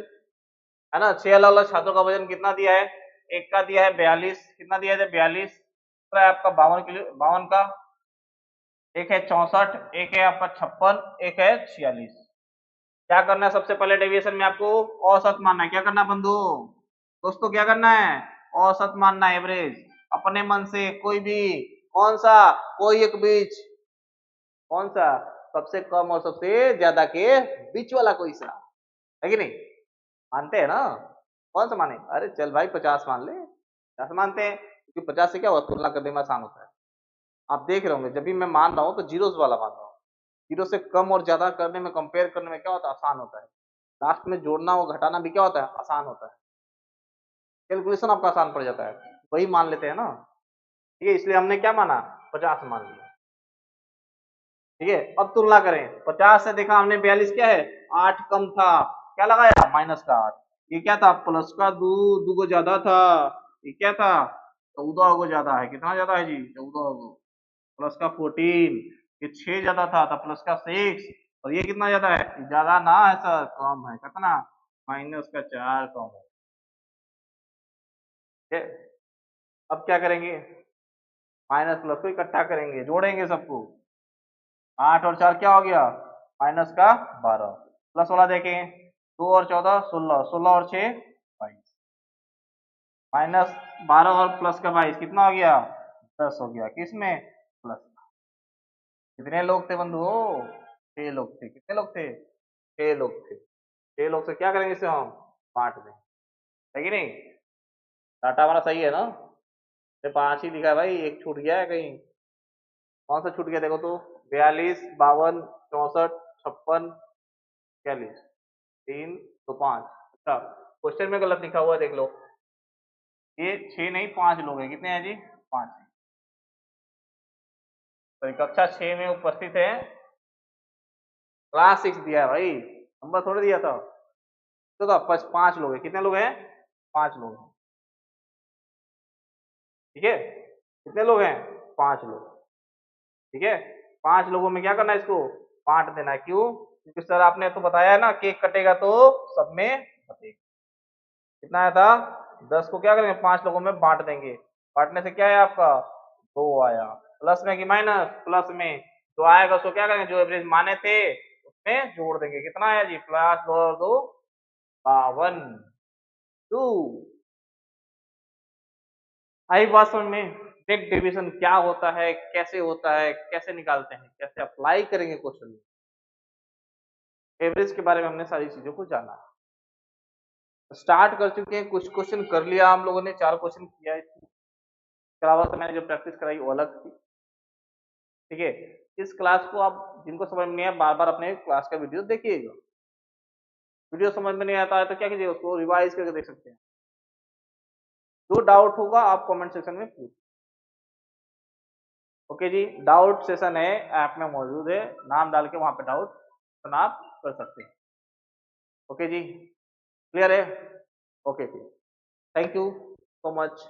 है ना। 6 अलग अलग छात्रों का वजन कितना दिया है, एक का दिया है 42, कितना दिया है 42, दूसरा है आपका 52 किलो, 52 का, एक है 64, एक है आपका 56, एक है 46। क्या करना है, सबसे पहले डेविएशन में आपको औसत मानना है। क्या करना है बंधु दोस्तों, क्या करना है, औसत मानना है, एवरेज। अपने मन से कोई भी, कौन सा, कोई एक बीच, कौन सा, सबसे कम और सबसे ज्यादा के बीच वाला कोई सा, है कि नहीं। मानते हैं ना, कौन सा माने, अरे चल भाई 50 मान ले, 50 मानते हैं, क्योंकि 50 से क्या होगा, तुलना करने में आसान होता है। आप देख रहे होंगे जब भी मैं मान रहा हूँ तो जीरोस वाला मान रहा हूँ, जीरो से कम और ज्यादा करने में, कंपेयर करने में क्या होता है, आसान होता है। लास्ट में जोड़ना और घटाना भी क्या होता है, आसान होता है। कैलकुलेशन आपका आसान पड़ जाता है, वही मान लेते हैं ना। ठीक है, इसलिए हमने क्या माना, 50 मान लिया। ठीक है, अब तुलना करें 50 से, देखा हमने 42 क्या है 8 कम था, क्या लगाया माइनस का 8, ये क्या था प्लस का 2 को ज्यादा था, ये क्या था 14 को ज्यादा है, कितना ज्यादा है जी 14 को, प्लस का 14, ये 6 ज्यादा था तो प्लस का 6, और ये कितना ज्यादा है ज्यादा ना है सर, कम है, कितना माइनस का 4 कम है। ठीक है, अब क्या करेंगे माइनस प्लस को इकट्ठा करेंगे, जोड़ेंगे सबको, 8 और 4 क्या हो गया माइनस का 12, प्लस वाला देखें 2 और 14 16, 16 और 6 22, माइनस 12 और प्लस का 22 कितना हो गया 10 हो गया, किसमें प्लस। कितने लोग थे बंधु, 6 लोग थे, कितने लोग थे 6 लोग थे, 6 लोग से क्या करेंगे इसे हम बांट दें, है कि नहीं, डाटा हमारा सही है ना, ये 5 ही दिखा है भाई, एक छूट गया है कहीं, कौन सा छूट गया देखो तो, 42 52 64 56 41 3 तो 5, अच्छा क्वेश्चन में गलत लिखा हुआ है देख लो, ये 6 नहीं 5 लोग हैं, कितने हैं जी 5, तो कक्षा 6 में उपस्थित है, क्लास 6 दिया है भाई, नंबर थोड़ी दिया था, तो 5 लोग हैं, कितने लोग हैं 5 लोग हैं, ठीक है, कितने लोग हैं 5 लोग, ठीक है, 5 लोगों में क्या करना है इसको बांट देना है, क्यों, क्योंकि सर आपने तो बताया है ना केक कटेगा तो सब में बटेगा, कितना आया था 10 को क्या करेंगे 5 लोगों में बांट देंगे, बांटने से क्या है आपका 2 आया, प्लस में कि माइनस, प्लस में जो आएगा उसको क्या करेंगे जो एवरेज माने थे उसमें जोड़ देंगे, कितना आया जी प्लस 2 और 2 52, 2, आई बात समझ में, नेट डिवीजन क्या होता है, कैसे होता है, कैसे निकालते हैं, कैसे अप्लाई करेंगे क्वेश्चन में, एवरेज के बारे में हमने सारी चीजों को जाना, स्टार्ट कर चुके हैं, कुछ क्वेश्चन कर लिया हम लोगों ने, 4 क्वेश्चन किया है, इसके अलावा तो मैंने जो प्रैक्टिस कराई वो अलग थी, ठीक है, इस क्लास को आप जिनको समझ में नहीं है बार बार अपने क्लास का वीडियो देखिएगा, वीडियो समझ में नहीं आता है तो क्या कीजिए उसको रिवाइज करके देख सकते हैं, जो डाउट होगा आप कमेंट सेक्शन में पूछ, ओके जी, डाउट सेशन है ऐप में मौजूद है, नाम डाल के वहां पे डाउट आप कर सकते हैं, ओके जी, क्लियर है, ओके जी, थैंक यू सो मच।